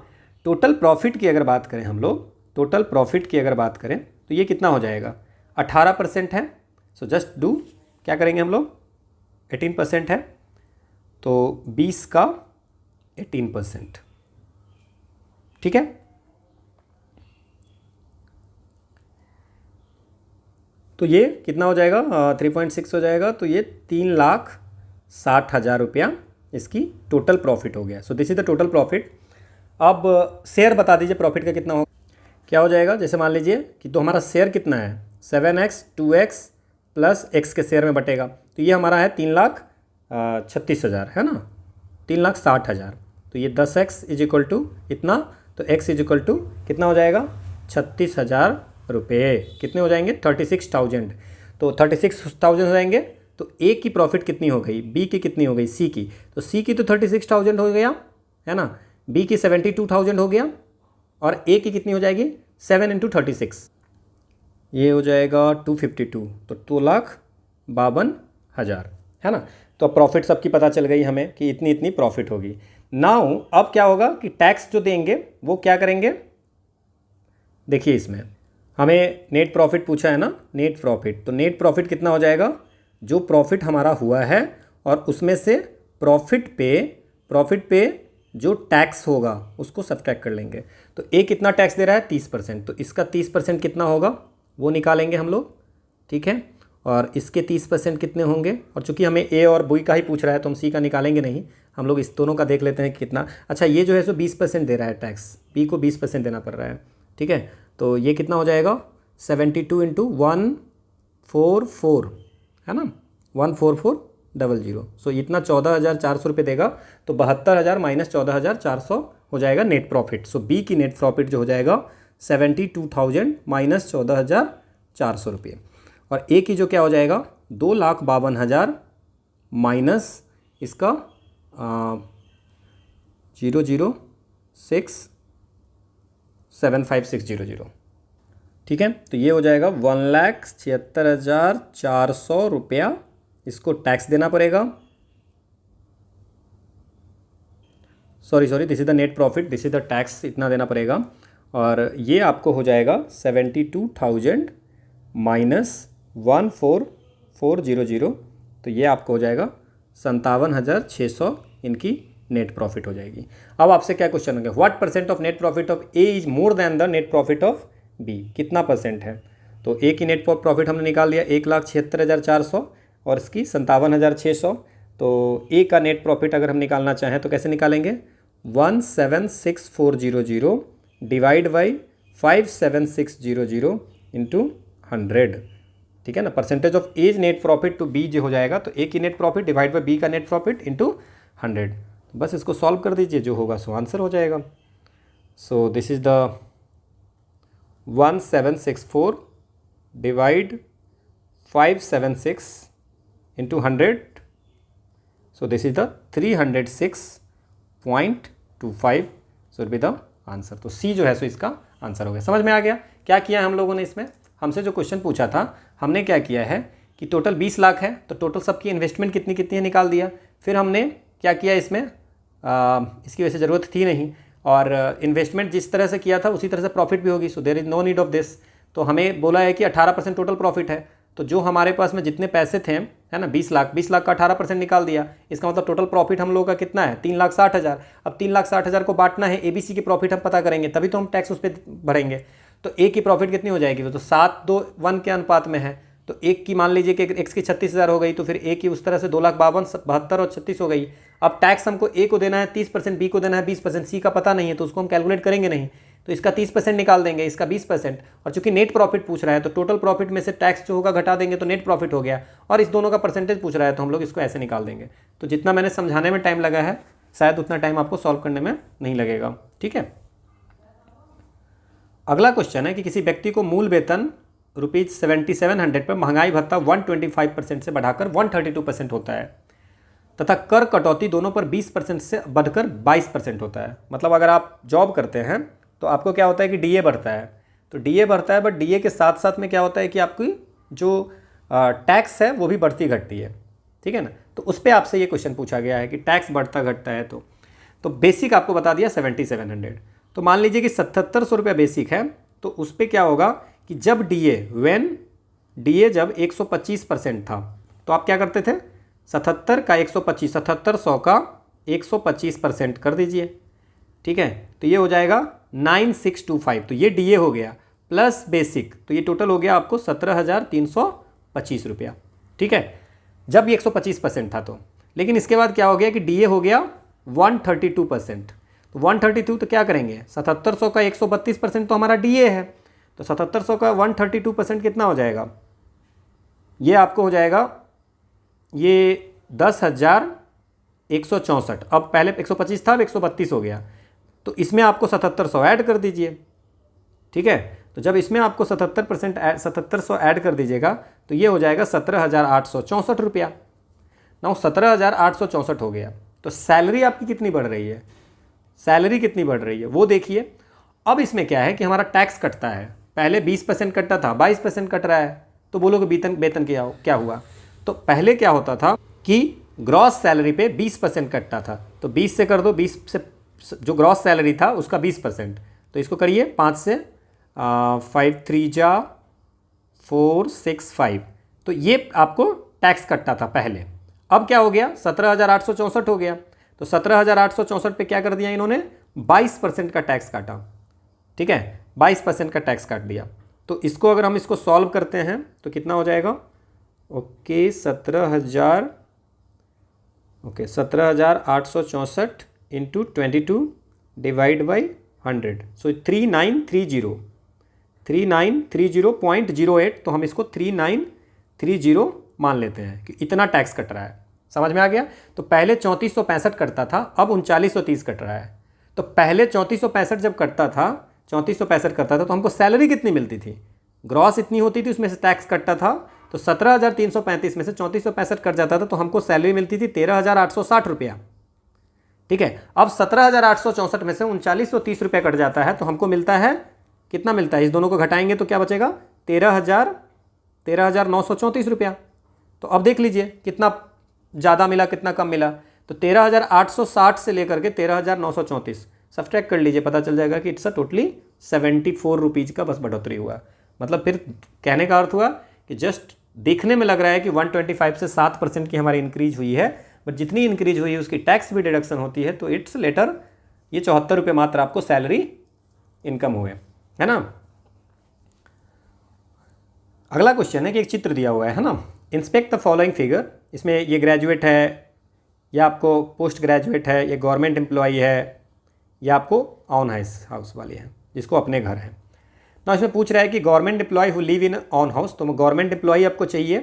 टोटल प्रॉफिट की अगर बात करें हम लोग, टोटल प्रॉफिट की अगर बात करें तो ये कितना हो जाएगा, 18% है। सो जस्ट डू, क्या करेंगे हम लोग, 18% है तो 20 का 18%। ठीक है, तो ये कितना हो जाएगा, 3.6 हो जाएगा, तो ये 3,60,000 रुपया इसकी टोटल प्रॉफिट हो गया। सो this is the total profit. अब शेयर बता दीजिए प्रॉफिट का कितना हो, क्या हो जाएगा। जैसे मान लीजिए कि तो हमारा शेयर कितना है, 7x 2x प्लस x के शेयर में बटेगा, तो ये हमारा है 3,36,000 है ना, 3,60,000। तो ये 10x इज इक्वल टू इतना, तो x इज इक्वल टू कितना हो जाएगा, 36,000 रुपये। कितने हो जाएंगे, 36,000। तो 36,000 हो जाएंगे, तो ए की प्रॉफिट कितनी हो गई, बी की कितनी हो गई, सी की, तो सी की तो 36,000 हो गया है ना, बी की 72,000 हो गया, और ए की कितनी हो जाएगी, 7 × 36, ये हो जाएगा 252, तो 2,52,000 है ना। तो अब प्रॉफिट सबकी पता चल गई हमें कि इतनी इतनी प्रॉफिट होगी। नाउ अब क्या होगा कि टैक्स जो देंगे वो क्या करेंगे, देखिए इसमें हमें नेट प्रॉफिट पूछा है ना, नेट प्रॉफिट, तो नेट प्रॉफिट कितना हो जाएगा, जो प्रॉफिट हमारा हुआ है और उसमें से प्रॉफिट पे जो टैक्स होगा उसको सब्ट्रैक्ट कर लेंगे। तो ए कितना टैक्स दे रहा है, 30%, तो इसका 30% कितना होगा वो निकालेंगे हम लोग। ठीक है, और इसके 30% कितने होंगे, और चूंकि हमें ए और बी का ही पूछ रहा है तो हम सी का निकालेंगे नहीं, हम लोग इस दोनों का देख लेते हैं कि कितना। अच्छा, ये जो है सो 20% दे रहा है टैक्स, बी को 20% देना पड़ रहा है। ठीक है, तो ये कितना हो जाएगा, 72 × 144 है ना, 14400। सो इतना 14,400 रुपये देगा, तो 72,000 माइनस 14,400 हो जाएगा नेट प्रॉफिट। सो बी की नेट प्रॉफिट जो हो जाएगा 72,000 माइनस 14,400 रुपये, और ए की जो क्या हो जाएगा, 2,52,000 माइनस इसका 00675,600। ठीक है, तो ये हो जाएगा 1,76,400 रुपया इसको टैक्स देना पड़ेगा। Sorry, this is the net profit, this is the tax, इतना देना पड़ेगा, और ये आपको हो जाएगा 72,000 माइनस 14400, तो ये आपको हो जाएगा 57,600 इनकी नेट प्रॉफिट हो जाएगी। अब आपसे क्या क्वेश्चन होंगे, what percent of net profit of A is more than the net profit of B, कितना परसेंट है। तो ए की नेट प्रॉफिट हमने निकाल लिया 1,76,400 और इसकी 57,600। तो ए का नेट प्रॉफिट अगर हम निकालना चाहें तो कैसे निकालेंगे, 176,400 डिवाइड बाई 57600 इंटू 100। ठीक है ना, percentage of A's net profit to B जो हो जाएगा, तो ए की net profit divide by B का नेट प्रॉफिट इंटू 100। बस इसको सॉल्व कर दीजिए, जो होगा सो आंसर हो जाएगा। सो this is the 1764 divide 576 into 100, so this is the 306.25, so it will be the answer. तो सी जो है सो इसका आंसर हो गया। समझ में आ गया क्या किया है हम लोगों ने इसमें, हमसे जो क्वेश्चन पूछा था हमने क्या किया है कि टोटल 20 लाख है, तो टोटल सबकी इन्वेस्टमेंट कितनी कितनी है निकाल दिया। फिर हमने क्या किया इसमें, इसकी वैसे ज़रूरत थी नहीं, और इन्वेस्टमेंट जिस तरह से किया था उसी तरह से प्रॉफिट भी होगी, so there is no need of this. तो हमें बोला है कि 18% टोटल प्रॉफिट है, तो जो हमारे पास में जितने पैसे थे है ना 20 लाख का 18% निकाल दिया, इसका मतलब टोटल प्रॉफिट हम लोगों का कितना है 3,60,000। अब 3,60,000 को बांटना है, एबीसी की प्रॉफिट हम पता करेंगे तभी तो हम टैक्स उस पर भरेंगे। तो ए की प्रॉफिट कितनी हो जाएगी, तो 7:1 के अनुपात में है, तो एक की मान लीजिए कि एक्स की 36,000 हो गई, तो फिर ए की उस तरह से 2,52,72 और 36 हो गई। अब टैक्स हमको ए को देना है 30%, बी को देना है 20%, सी का पता नहीं है तो उसको हम कैलकुलेट करेंगे नहीं, तो इसका 30% निकाल देंगे, इसका 20%, और चूंकि नेट प्रॉफिट पूछ रहा है तो टोटल प्रॉफिट में से टैक्स जो होगा घटा देंगे तो नेट प्रॉफिट हो गया, और इस दोनों का परसेंटेज पूछ रहा है तो हम लोग इसको ऐसे निकाल देंगे। तो जितना मैंने समझाने में टाइम लगा है शायद उतना टाइम आपको सॉल्व करने में नहीं लगेगा। ठीक है, अगला क्वेश्चन है कि किसी व्यक्ति को मूल वेतन ₹7700 पर महंगाई भत्ता 125% से बढ़ाकर 132% होता है तथा कर कटौती दोनों पर 20% से बढ़कर 22% होता है। मतलब अगर आप जॉब करते हैं तो आपको क्या होता है कि डीए बढ़ता है, तो डीए बढ़ता है, बट डीए के साथ साथ में क्या होता है कि आपकी जो टैक्स है वो भी बढ़ती घटती है, ठीक है ना। तो उस पर आपसे ये क्वेश्चन पूछा गया है कि टैक्स बढ़ता घटता है तो बेसिक आपको बता दिया 7700। तो मान लीजिए कि 7700 रुपया बेसिक है, तो उस पर क्या होगा कि जब डीए जब 125% था तो आप क्या करते थे, 77 का 125, 7700 का 125% कर दीजिए, ठीक है। तो ये हो जाएगा 9625, तो ये डीए हो गया प्लस बेसिक, तो ये टोटल हो गया आपको 17,325 रुपया, ठीक है, जब ये 125% था तो। लेकिन इसके बाद क्या हो गया कि डीए हो गया 132%। तो 132 तो क्या करेंगे, 7700 का 132% तो हमारा डीए है, तो 7700 का 132% कितना हो जाएगा, ये आपको हो जाएगा ये 10,164। अब पहले 125 था, अब 132 हो गया, तो इसमें आपको 7700 ऐड कर दीजिए, ठीक है। तो जब इसमें आपको 7700 ऐड कर दीजिएगा तो ये हो जाएगा 17,864 रुपया। ना 17,864 हो गया, तो सैलरी आपकी कितनी बढ़ रही है, सैलरी कितनी बढ़ रही है वो देखिए। अब इसमें क्या है कि हमारा टैक्स कटता है, पहले 20% कटता था, 22% कट रहा है, तो बोलोगे वेतन क्या हुआ। तो पहले क्या होता था कि ग्रॉस सैलरी पे 20% कटता था, तो 20 से कर दो, 20 से जो ग्रॉस सैलरी था उसका 20%, तो इसको करिए 5 से 5 3 जा 4 6 5, तो ये आपको टैक्स कटता था पहले। अब क्या हो गया, 17,864 हो गया, तो 17,864 पे क्या कर दिया इन्होंने, 22% का टैक्स काटा, ठीक है, 22% का टैक्स काट दिया। तो इसको अगर हम इसको सॉल्व करते हैं तो कितना हो जाएगा, ओके 17,864 इंटू 22 डिवाइड बाई 100, सो 3930.08, तो हम इसको 3930 मान लेते हैं कि इतना टैक्स कट रहा है। समझ में आ गया। तो पहले 3465 कटता था, अब 3930 कट रहा है। तो पहले 3465 जब कटता था, 3465 करता था, तो हमको सैलरी कितनी मिलती थी, ग्रॉस इतनी होती थी, उसमें से टैक्स कटता था, तो 17,335 में से 3465 कट जाता था, तो हमको सैलरी मिलती थी 13,860 रुपया, ठीक है। अब 17,864 में से 3930 रुपया कट जाता है, तो हमको मिलता है कितना मिलता है, इस दोनों को घटाएंगे तो क्या बचेगा, 13,934 रुपया। तो अब देख लीजिए कितना ज़्यादा मिला कितना कम मिला, तो 13,860 से लेकर के 13,934 सब्ट्रैक्ट कर लीजिए, पता चल जाएगा कि इट्स अ टोटली 74 रुपीज़ का बस बढ़ोतरी हुआ। मतलब फिर कहने का अर्थ हुआ कि जस्ट देखने में लग रहा है कि 125 से 7% की हमारी इंक्रीज हुई है, बट जितनी इंक्रीज हुई है उसकी टैक्स भी डिडक्शन होती है, तो इट्स लेटर ये 74 रुपये मात्र आपको सैलरी इनकम हुए, है ना। अगला क्वेश्चन है कि एक चित्र दिया हुआ है ना, इंस्पेक्ट द फॉलोइंग फिगर। इसमें ये ग्रेजुएट है, या आपको पोस्ट ग्रेजुएट है, ये गवर्नमेंट एम्प्लॉई है, या आपको ऑन हाउस वाली है जिसको अपने घर है ना। इसमें पूछ रहा है कि government employ who live in own house, तो गवर्नमेंट एम्प्लॉय आपको चाहिए,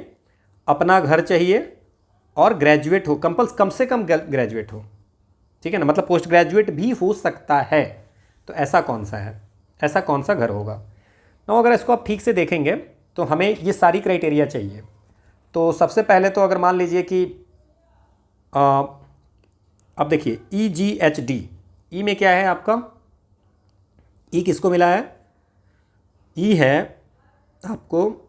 अपना घर चाहिए, और ग्रेजुएट हो, कम से कम ग्रेजुएट हो, ठीक है ना, मतलब पोस्ट ग्रेजुएट भी हो सकता है। तो ऐसा कौन सा है, ऐसा कौन सा घर होगा ना। अगर इसको आप ठीक से देखेंगे तो हमें ये सारी क्राइटेरिया चाहिए। तो सबसे पहले तो अगर मान लीजिए कि अब देखिए EGHD, ई में क्या है आपका, ई किसको मिला है, ई है आपको,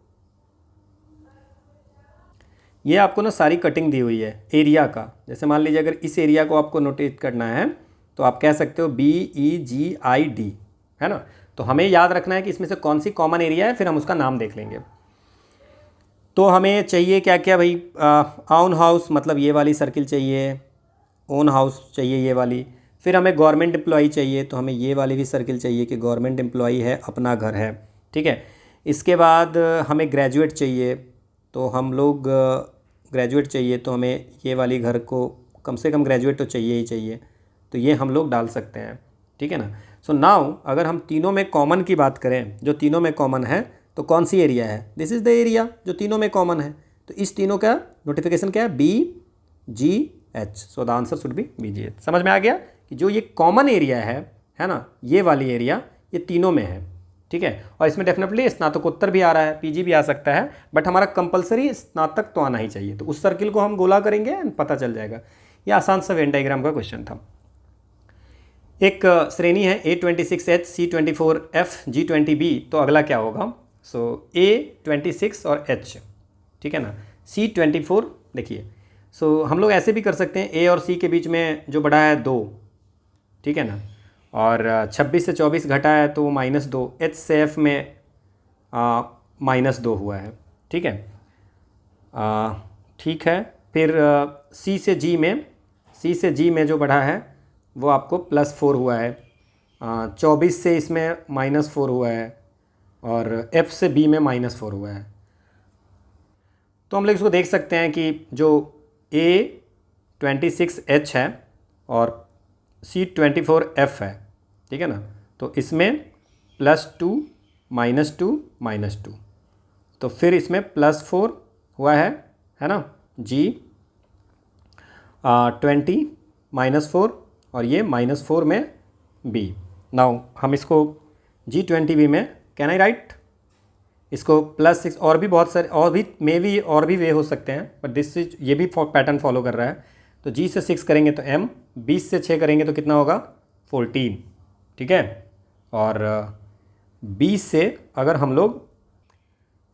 ये आपको ना सारी कटिंग दी हुई है एरिया का। जैसे मान लीजिए अगर इस एरिया को आपको नोटेट करना है तो आप कह सकते हो BEGID, है ना। तो हमें याद रखना है कि इसमें से कौन सी कॉमन एरिया है, फिर हम उसका नाम देख लेंगे। तो हमें चाहिए क्या क्या भाई, ऑन हाउस मतलब ये वाली सर्किल चाहिए, ओन हाउस चाहिए ये वाली, फिर हमें गवर्नमेंट एम्प्लॉई चाहिए, तो हमें ये वाली भी सर्किल चाहिए कि गवर्नमेंट एम्प्लॉई है, अपना घर है, ठीक है। इसके बाद हमें ग्रेजुएट चाहिए, तो हम लोग ग्रेजुएट चाहिए तो हमें ये वाली घर को कम से कम ग्रेजुएट तो चाहिए ही चाहिए, तो ये हम लोग डाल सकते हैं, ठीक है ना। सो नाउ अगर हम तीनों में कॉमन की बात करें, जो तीनों में कॉमन है तो कौन सी एरिया है, दिस इज़ द एरिया जो तीनों में कॉमन है। तो इस तीनों का नोटिफिकेशन क्या है, BGH, so the answer should B BGH। समझ में आ गया कि जो ये कॉमन एरिया है ना, ये वाली एरिया ये तीनों में है, ठीक है। और इसमें डेफिनेटली स्नातकोत्तर भी आ रहा है, पीजी भी आ सकता है, बट हमारा कंपलसरी स्नातक तो आना ही चाहिए। तो उस सर्किल को हम गोला करेंगे एंड पता चल जाएगा। ये आसान सा वेन डायग्राम का क्वेश्चन था। एक श्रेणी है A26H, C24F, G20B, तो अगला क्या होगा? सो A26 और H, ठीक है ना। C24 देखिए, सो हम लोग ऐसे भी कर सकते हैं, A और C के बीच में जो बढ़ा है 2, ठीक है ना, और 26 से 24 घटा है तो -2, H से F में -2 हुआ है, ठीक है। ठीक है, फिर C से G में जो बढ़ा है वो आपको +4 हुआ है, 24 से इसमें -4 हुआ है, और F से B में -4 हुआ है। तो हम लोग इसको देख सकते हैं कि जो A26H है और C24F है, ठीक है ना, तो इसमें +2 -2 -2, तो फिर इसमें +4 हुआ है ना, G20 -4 और ये -4 में B। नाउ हम इसको G20B में कैन आई राइट इसको +6, और भी बहुत सारे और भी वे हो सकते हैं, बट दिस इज ये भी पैटर्न फॉलो कर रहा है। तो G से 6 करेंगे तो M, 20 से 6 करेंगे तो कितना होगा? 14, ठीक है। और 20 से अगर हम लोग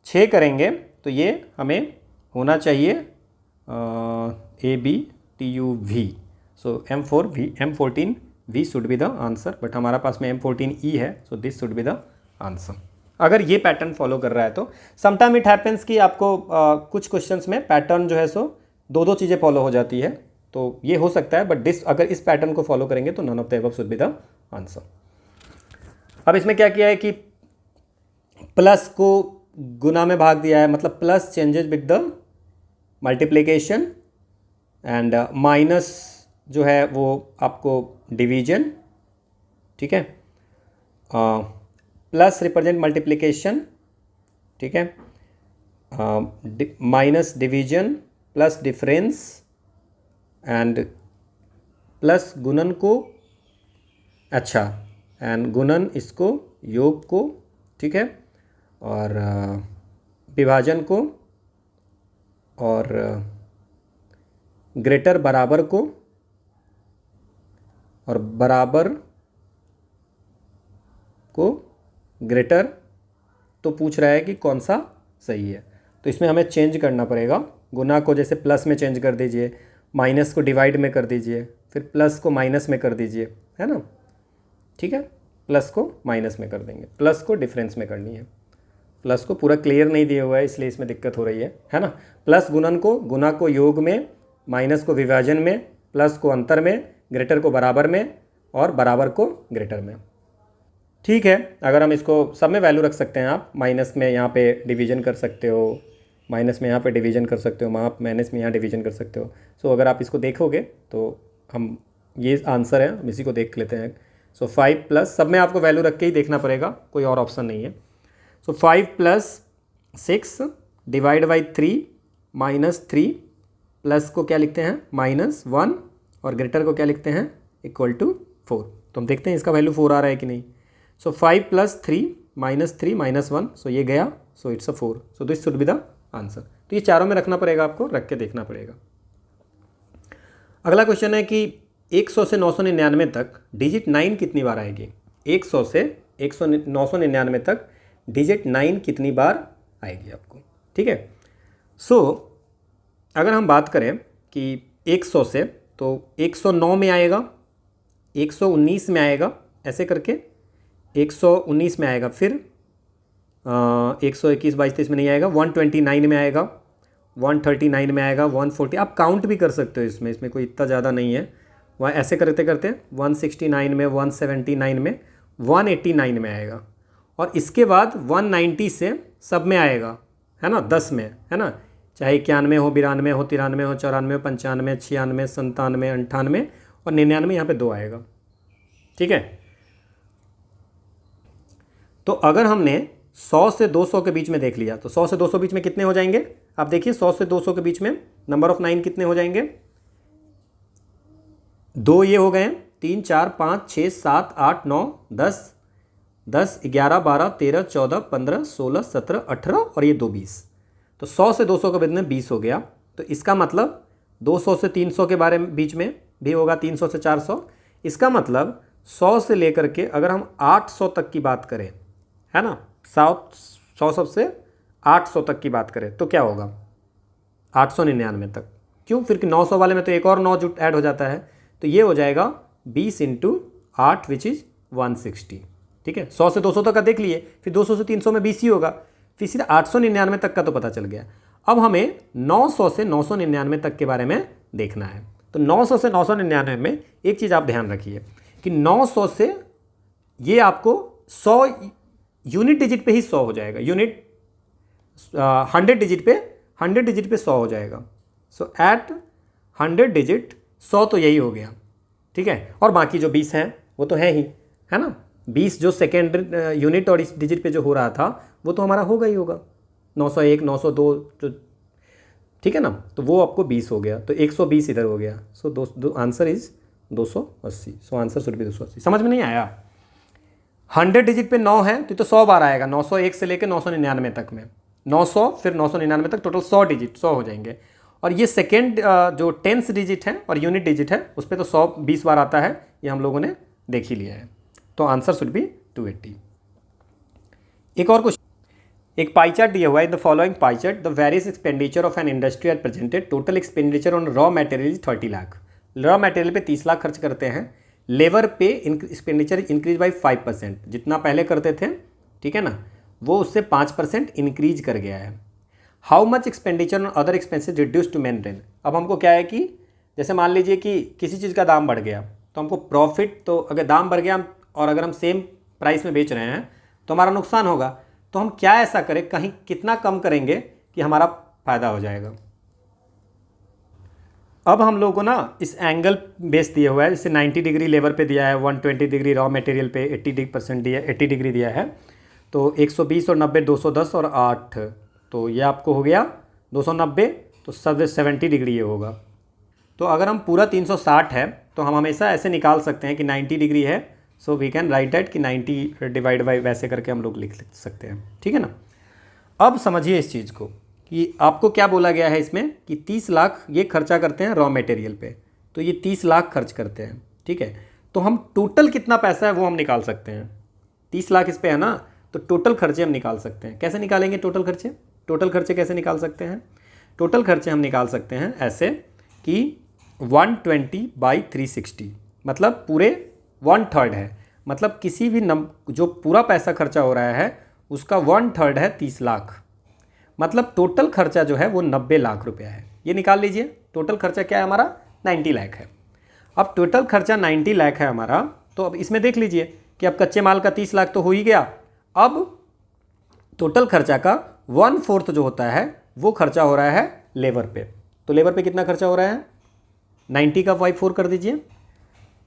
6 करेंगे तो ये हमें होना चाहिए ABTUV, so M14V should be the answer, but हमारा पास में M14E है, so this should be the answer. अगर ये पैटर्न फॉलो कर रहा है तो समटाइम इट हैपेंस कि आपको कुछ क्वेश्चंस में पैटर्न जो है सो दो चीज़ें फॉलो हो जाती है, तो ये हो सकता है, बट अगर इस पैटर्न को फॉलो करेंगे तो none of the above should be the answer. अब इसमें क्या किया है कि प्लस को गुना में भाग दिया है, मतलब plus changes with the multiplication and minus जो है वो आपको डिवीजन, ठीक है। प्लस रिप्रेजेंट मल्टीप्लिकेशन, ठीक है, minus division, plus difference and plus गुणन को, अच्छा, एंड गुणन इसको योग को, ठीक है, और विभाजन को, और ग्रेटर बराबर को, और बराबर को ग्रेटर, तो पूछ रहा है कि कौन सा सही है। तो इसमें हमें चेंज करना पड़ेगा, गुना को जैसे प्लस में चेंज कर दीजिए, माइनस को डिवाइड में कर दीजिए, फिर प्लस को माइनस में कर दीजिए, है ना, ठीक है। प्लस को माइनस में कर देंगे, प्लस को डिफरेंस में करनी है। प्लस को पूरा क्लियर नहीं दिया हुआ है इसलिए इसमें दिक्कत हो रही है ना। प्लस गुणन को, गुना को योग में, माइनस को विभाजन में, प्लस को अंतर में, ग्रेटर को बराबर में, और बराबर को ग्रेटर में, ठीक है। अगर हम इसको सब में वैल्यू रख सकते हैं, आप माइनस में यहाँ पे डिवीजन कर सकते हो, माइनस में यहाँ पे डिवीजन कर सकते हो, माइनस में यहाँ डिवीजन कर सकते हो। सो अगर आप इसको देखोगे तो हम ये आंसर है, हम इसी को देख लेते हैं। सो 5 प्लस, सब में आपको वैल्यू रख के ही देखना पड़ेगा, कोई और ऑप्शन नहीं है। सो 5 + 6 डिवाइड बाई 3 -3, प्लस को क्या लिखते हैं? -1, और ग्रेटर को क्या लिखते हैं? = 4। तो हम देखते हैं इसका वैल्यू 4 आ रहा है कि नहीं। सो 5 + 3 -3 -1, सो ये गया, so it's 4, so this should be the answer. तो ये चारों में रखना पड़ेगा, आपको रख के देखना पड़ेगा। अगला क्वेश्चन है कि 100 से 999 तक डिजिट 9 कितनी बार आएगी? 100 से 999 तक डिजिट 9 कितनी बार आएगी आपको, ठीक है। सो अगर हम बात करें कि 100 से, तो 109 में आएगा, 119 में आएगा, ऐसे करके 119 में आएगा, फिर 121, 22, 23 में नहीं आएगा, 129 में आएगा, 139 में आएगा, 140, आप काउंट भी कर सकते हो इसमें कोई इतना ज़्यादा नहीं है। वह ऐसे करते करते 169 में, 179 में, 189 में आएगा, और इसके बाद 190 से सब में आएगा, है ना, 10 में, है ना, चाहे 91 हो, 92 हो, 93 हो, 94 हो, 95, 96, 97, 98 और 99, यहाँ पे 2 आएगा, ठीक है। तो अगर हमने 100 से 200 के बीच में देख लिया, तो 100 से 200 बीच में कितने हो जाएंगे? आप देखिए 100 से 200 के बीच में नंबर ऑफ 9 कितने हो जाएंगे? 2 ये हो गए, 3, 4, 5, 6, 7, 8, 9, 10, 10, 11, 12, 13, 14, 15, 16, 17, 18 और ये 2 20। तो 100 से 200 का बिजनेस 20 हो गया। तो इसका मतलब 200 से 300 के बारे में बीच में भी होगा, 300 से 400। इसका मतलब 100 से लेकर के अगर हम 800 तक की बात करें, है ना, 100 से 800 तक की बात करें तो क्या होगा, 899 तक। क्यों, फिर 900 वाले में तो एक और 9 जुट ऐड हो जाता है, तो ये हो जाएगा 20 × 8 विच इज़ 160। ठीक है, 100 से 200 तक का देख लिए, फिर 200 से 300 में 20 ही होगा, फिर सीधे 899 तक का तो पता चल गया। अब हमें 900 से 999 तक के बारे में देखना है। तो 900 से 999 में एक चीज़ आप ध्यान रखिए कि 900 से ये आपको 100 यूनिट डिजिट पे ही 100 हो जाएगा, यूनिट 100 डिजिट पे 100 हो जाएगा। सो एट 100 डिजिट 100 तो यही हो गया। ठीक है, और बाकी जो 20 हैं वो तो है ही, है ना, 20 जो सेकेंड यूनिट और इस डिजिट पे जो हो रहा था वो तो हमारा होगा ही होगा, 901, 902 जो, ठीक है ना, तो वो आपको 20 हो गया, तो 120 इधर हो गया। So answer is 280। So answer should B 280। समझ में नहीं आया? 100 डिजिट पे 9 है तो 100 बार आएगा, 901 से लेकर 999 तक में, 900 फिर 999 तक, टोटल 100 डिजिट 100 हो जाएंगे। और ये सेकेंड जो टेंस डिजिट है और यूनिट डिजिट है उस पर तो 100 20 बार आता है, ये हम लोगों ने देख ही लिया है। तो आंसर शुड बी 280। एक और क्वेश्चन, एक पाई चार्ट दिया हुआ है। In the following pie chart the various expenditure of an industry are presented. Total expenditure on raw material is 30 lakh. Raw material पे 30 लाख खर्च करते हैं। लेबर पे एक्सपेंडिचर इंक्रीज बाई 5%, जितना पहले करते थे, ठीक है ना, वो उससे 5% इंक्रीज कर गया है। How much expenditure on other expenses reduce to maintain. अब हमको क्या है कि जैसे मान लीजिए कि किसी चीज़ का दाम बढ़ गया तो हमको प्रॉफिट, तो अगर दाम बढ़ गया और अगर हम सेम प्राइस में बेच रहे हैं तो हमारा नुकसान होगा। तो हम क्या ऐसा करें, कहीं कितना कम करेंगे कि हमारा फ़ायदा हो जाएगा। अब हम लोगों को ना इस एंगल बेस दिया हुआ है, जैसे 90 डिग्री लेबर पे दिया है, 120 डिग्री रॉ मटेरियल पे 80 डिग्री दिया है, तो 120 और 90 210 और 8, तो ये आपको हो गया 290, तो सब 70 डिग्री ये होगा। तो अगर हम पूरा 360 है तो हम हमेशा ऐसे निकाल सकते हैं कि 90 डिग्री है, so we can write that कि 90 डिवाइड बाई, वैसे करके हम लोग लिख सकते हैं। ठीक है ना। अब समझिए इस चीज़ को कि आपको क्या बोला गया है इसमें कि 30 लाख ये खर्चा करते हैं रॉ मटेरियल पे, तो ये 30 लाख खर्च करते हैं। ठीक है, तो हम टोटल कितना पैसा है वो हम निकाल सकते हैं। 30 लाख इस पे है ना, तो टोटल खर्चे हम निकाल सकते हैं। कैसे निकालेंगे टोटल खर्चे? टोटल खर्चे कैसे निकाल सकते हैं? टोटल खर्चे हम निकाल सकते हैं ऐसे कि 120/360, मतलब पूरे 1/3 है, मतलब किसी भी जो पूरा पैसा खर्चा हो रहा है उसका 1/3 है 30 लाख, मतलब टोटल खर्चा जो है वो 90 लाख रुपया है। ये निकाल लीजिए, टोटल खर्चा क्या है हमारा, 90 लाख है। अब टोटल खर्चा 90 लाख है हमारा, तो अब इसमें देख लीजिए कि अब कच्चे माल का 30 लाख तो हो ही गया। अब टोटल खर्चा का 1/4 जो होता है वो खर्चा हो रहा है लेबर पे। तो लेबर पे कितना खर्चा हो रहा है, 90 का 4 कर दीजिए,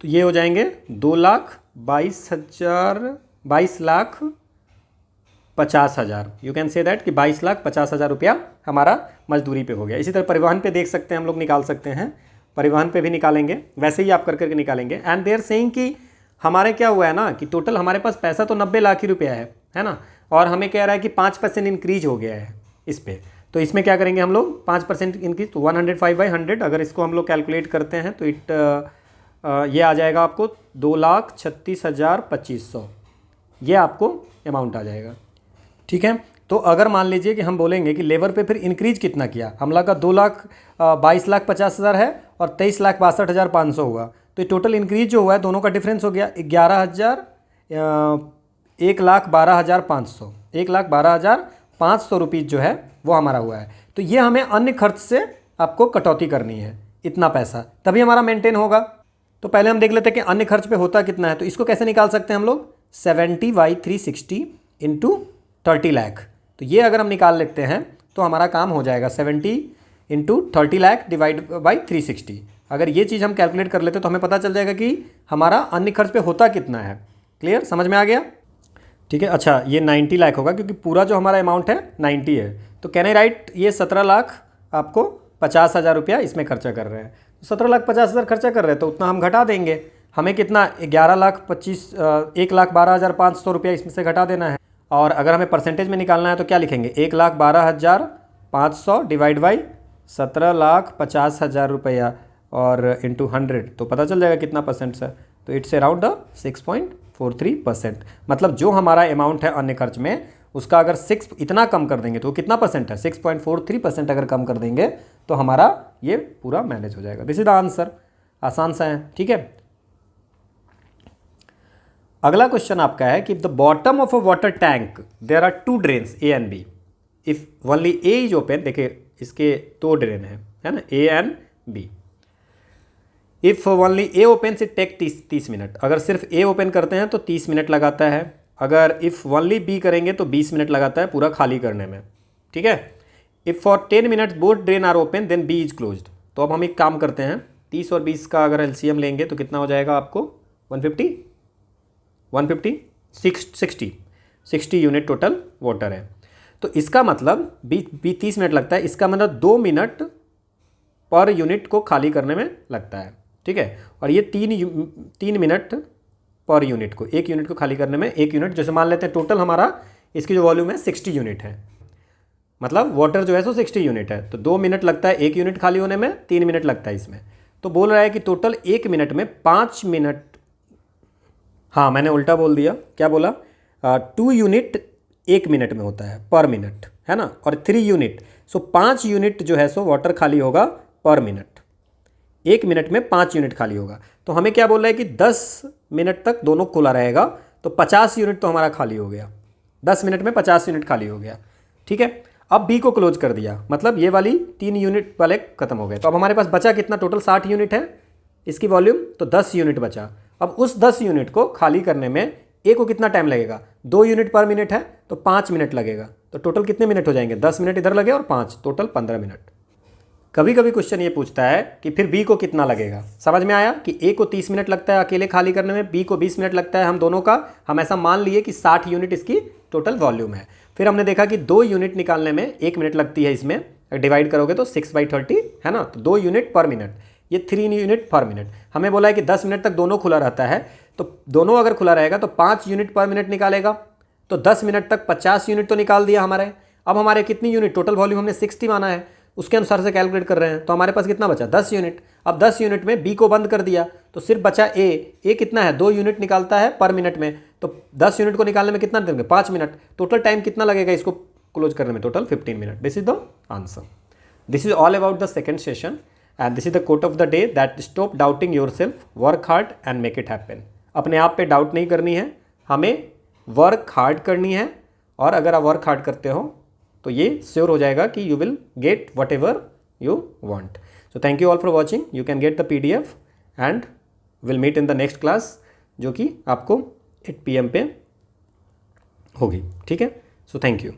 तो ये हो जाएंगे 22,50,000। यू कैन से दैट कि 22,50,000 रुपया हमारा मजदूरी पे हो गया। इसी तरह परिवहन पे देख सकते हैं, हम लोग निकाल सकते हैं, परिवहन पे भी निकालेंगे, वैसे ही आप कर करके निकालेंगे। एंड देयर सेइंग कि हमारे क्या हुआ है ना कि टोटल हमारे पास पैसा तो 90 लाख ही रुपया है ना, और हमें कह रहा है कि 5% इंक्रीज हो गया है इस पर। तो इसमें क्या करेंगे हम लोग, 5% इंक्रीज, तो 105/100 अगर इसको हम लोग कैलकुलेट करते हैं तो ये आ जाएगा आपको 2,36,2500, ये आपको अमाउंट आ जाएगा। ठीक है, तो अगर मान लीजिए कि हम बोलेंगे कि लेबर पे फिर इंक्रीज कितना किया, हम लोग का 22,50,000 है और 23,62,500 हुआ, तो ये टोटल इंक्रीज जो हुआ है दोनों का डिफरेंस हो गया 1,12,500, 1,12,500 रुपीज़ जो है वो हमारा हुआ है। तो ये हमें अन्य खर्च से आपको कटौती करनी है, इतना पैसा, तभी हमारा मेंटेन होगा। तो पहले हम देख लेते हैं कि अन्य खर्च पे होता कितना है। तो इसको कैसे निकाल सकते हैं हम लोग, 70/360 इंटू 30 लाख। तो ये अगर हम निकाल लेते हैं तो हमारा काम हो जाएगा 70 इंटू 30 लाख डिवाइड बाई 360। अगर ये चीज़ हम कैलकुलेट कर लेते तो हमें पता चल जाएगा कि हमारा अन्य खर्च पे होता कितना है। क्लियर, समझ में आ गया? ठीक है, अच्छा ये 90 लाख होगा क्योंकि पूरा जो हमारा अमाउंट है 90 है, तो कैन आई राइट ये 17,50,000 रुपया इसमें खर्चा कर रहे हैं। 17,50,000 खर्चा कर रहे हैं तो उतना हम घटा देंगे, हमें कितना 1,12,500 रुपया इसमें से घटा देना है। और अगर हमें परसेंटेज में निकालना है तो क्या लिखेंगे, 1,12,500 डिवाइड बाई 17,50,000 रुपया और इंटू 100, तो पता चल जाएगा कितना परसेंट सर। तो इट्स अराउंड 6.43%। मतलब जो हमारा अमाउंट है अन्य खर्च में उसका अगर 6 इतना कम कर देंगे तो कितना परसेंट है, 6.43% अगर कम कर देंगे तो हमारा ये पूरा मैनेज हो जाएगा। This is the answer. आसान सा है, ठीक है। अगला क्वेश्चन आपका है कि the bottom of a water tank there are 2 drains A and B, if only A is open. देखिए इसके 2 ड्रेन है ना, A and B. If only A open it take 30 minute. अगर सिर्फ ए ओपन करते हैं तो 30 मिनट लगाता है। अगर इफ़ ओनली बी करेंगे तो 20 मिनट लगाता है पूरा खाली करने में, ठीक है। If for 10 minutes both drain are open then B is closed. तो अब हम एक काम करते हैं, 30 और 20 का अगर एलसीएम लेंगे तो कितना हो जाएगा आपको, 60 यूनिट टोटल वाटर है। तो इसका मतलब बी 30 मिनट लगता है, इसका मतलब 2 मिनट पर यूनिट को खाली करने में लगता है, ठीक है। और ये 3 मिनट पर यूनिट को, एक यूनिट को खाली करने में 1 यूनिट, जैसे मान लेते हैं टोटल हमारा इसकी जो वॉल्यूम है 60 यूनिट है, मतलब वाटर जो है सो 60 यूनिट है। तो 2 मिनट लगता है 1 यूनिट खाली होने में, 3 मिनट लगता है इसमें। तो बोल रहा है कि टोटल 1 मिनट में 5 मिनट, हाँ मैंने उल्टा बोल दिया, क्या बोला, 2 यूनिट 1 मिनट में होता है पर मिनट, है ना, और 3 यूनिट, सो 5 यूनिट जो है सो वाटर खाली होगा पर मिनट। 1 मिनट में 5 यूनिट खाली होगा। तो हमें क्या बोल रहा है कि 10 मिनट तक दोनों खुला रहेगा, तो 50 यूनिट तो हमारा खाली हो गया, 10 मिनट में 50 यूनिट खाली हो गया, ठीक है। अब बी को क्लोज कर दिया, मतलब ये वाली 3 यूनिट वाले खत्म हो गए। तो अब हमारे पास बचा कितना, टोटल 60 यूनिट है इसकी वॉल्यूम, तो 10 यूनिट बचा। अब उस 10 यूनिट को खाली करने में ए को कितना टाइम लगेगा, 2 यूनिट पर मिनट है तो 5 मिनट लगेगा। तो टोटल कितने मिनट हो जाएंगे, 10 मिनट इधर लगे और 5, टोटल 15 मिनट। कभी कभी क्वेश्चन ये पूछता है कि फिर बी को कितना लगेगा। समझ में आया कि ए को 30 मिनट लगता है अकेले खाली करने में, बी को 20 मिनट लगता है, हम दोनों का हम ऐसा मान लिए कि 60 यूनिट इसकी टोटल वॉल्यूम है। फिर हमने देखा कि 2 यूनिट निकालने में 1 मिनट लगती है, इसमें डिवाइड करोगे तो 6/30 है ना, तो 2 यूनिट पर मिनट, ये 3 यूनिट पर मिनट। हमें बोला है कि 10 मिनट तक दोनों खुला रहता है, तो दोनों अगर खुला रहेगा तो 5 यूनिट पर मिनट निकालेगा, तो 10 मिनट तक 50 यूनिट तो निकाल दिया हमारे। अब हमारे कितनी यूनिट, टोटल वॉल्यूम हमने 60 माना है, उसके अनुसार से कैलकुलेट कर रहे हैं, तो हमारे पास कितना बचा, 10 यूनिट। अब 10 यूनिट में बी को बंद कर दिया तो सिर्फ बचा ए कितना है, 2 यूनिट निकालता है पर मिनट में, तो 10 यूनिट को निकालने में कितना देंगे, 5 मिनट। टोटल टाइम कितना लगेगा इसको क्लोज करने में, total 15 minute. This is the answer. This is all about the second session and this is the quote of the day, that stop doubting yourself, work hard and make it happen. अपने आप पे डाउट नहीं करनी है, हमें वर्क हार्ड करनी है, और अगर आप वर्क हार्ड करते हो तो ये श्योर हो जाएगा कि you will get whatever you want. So thank you all for watching. You can get the PDF and will meet in the next class, जो कि आपको 8 PM पे होगी, ठीक है। So thank you.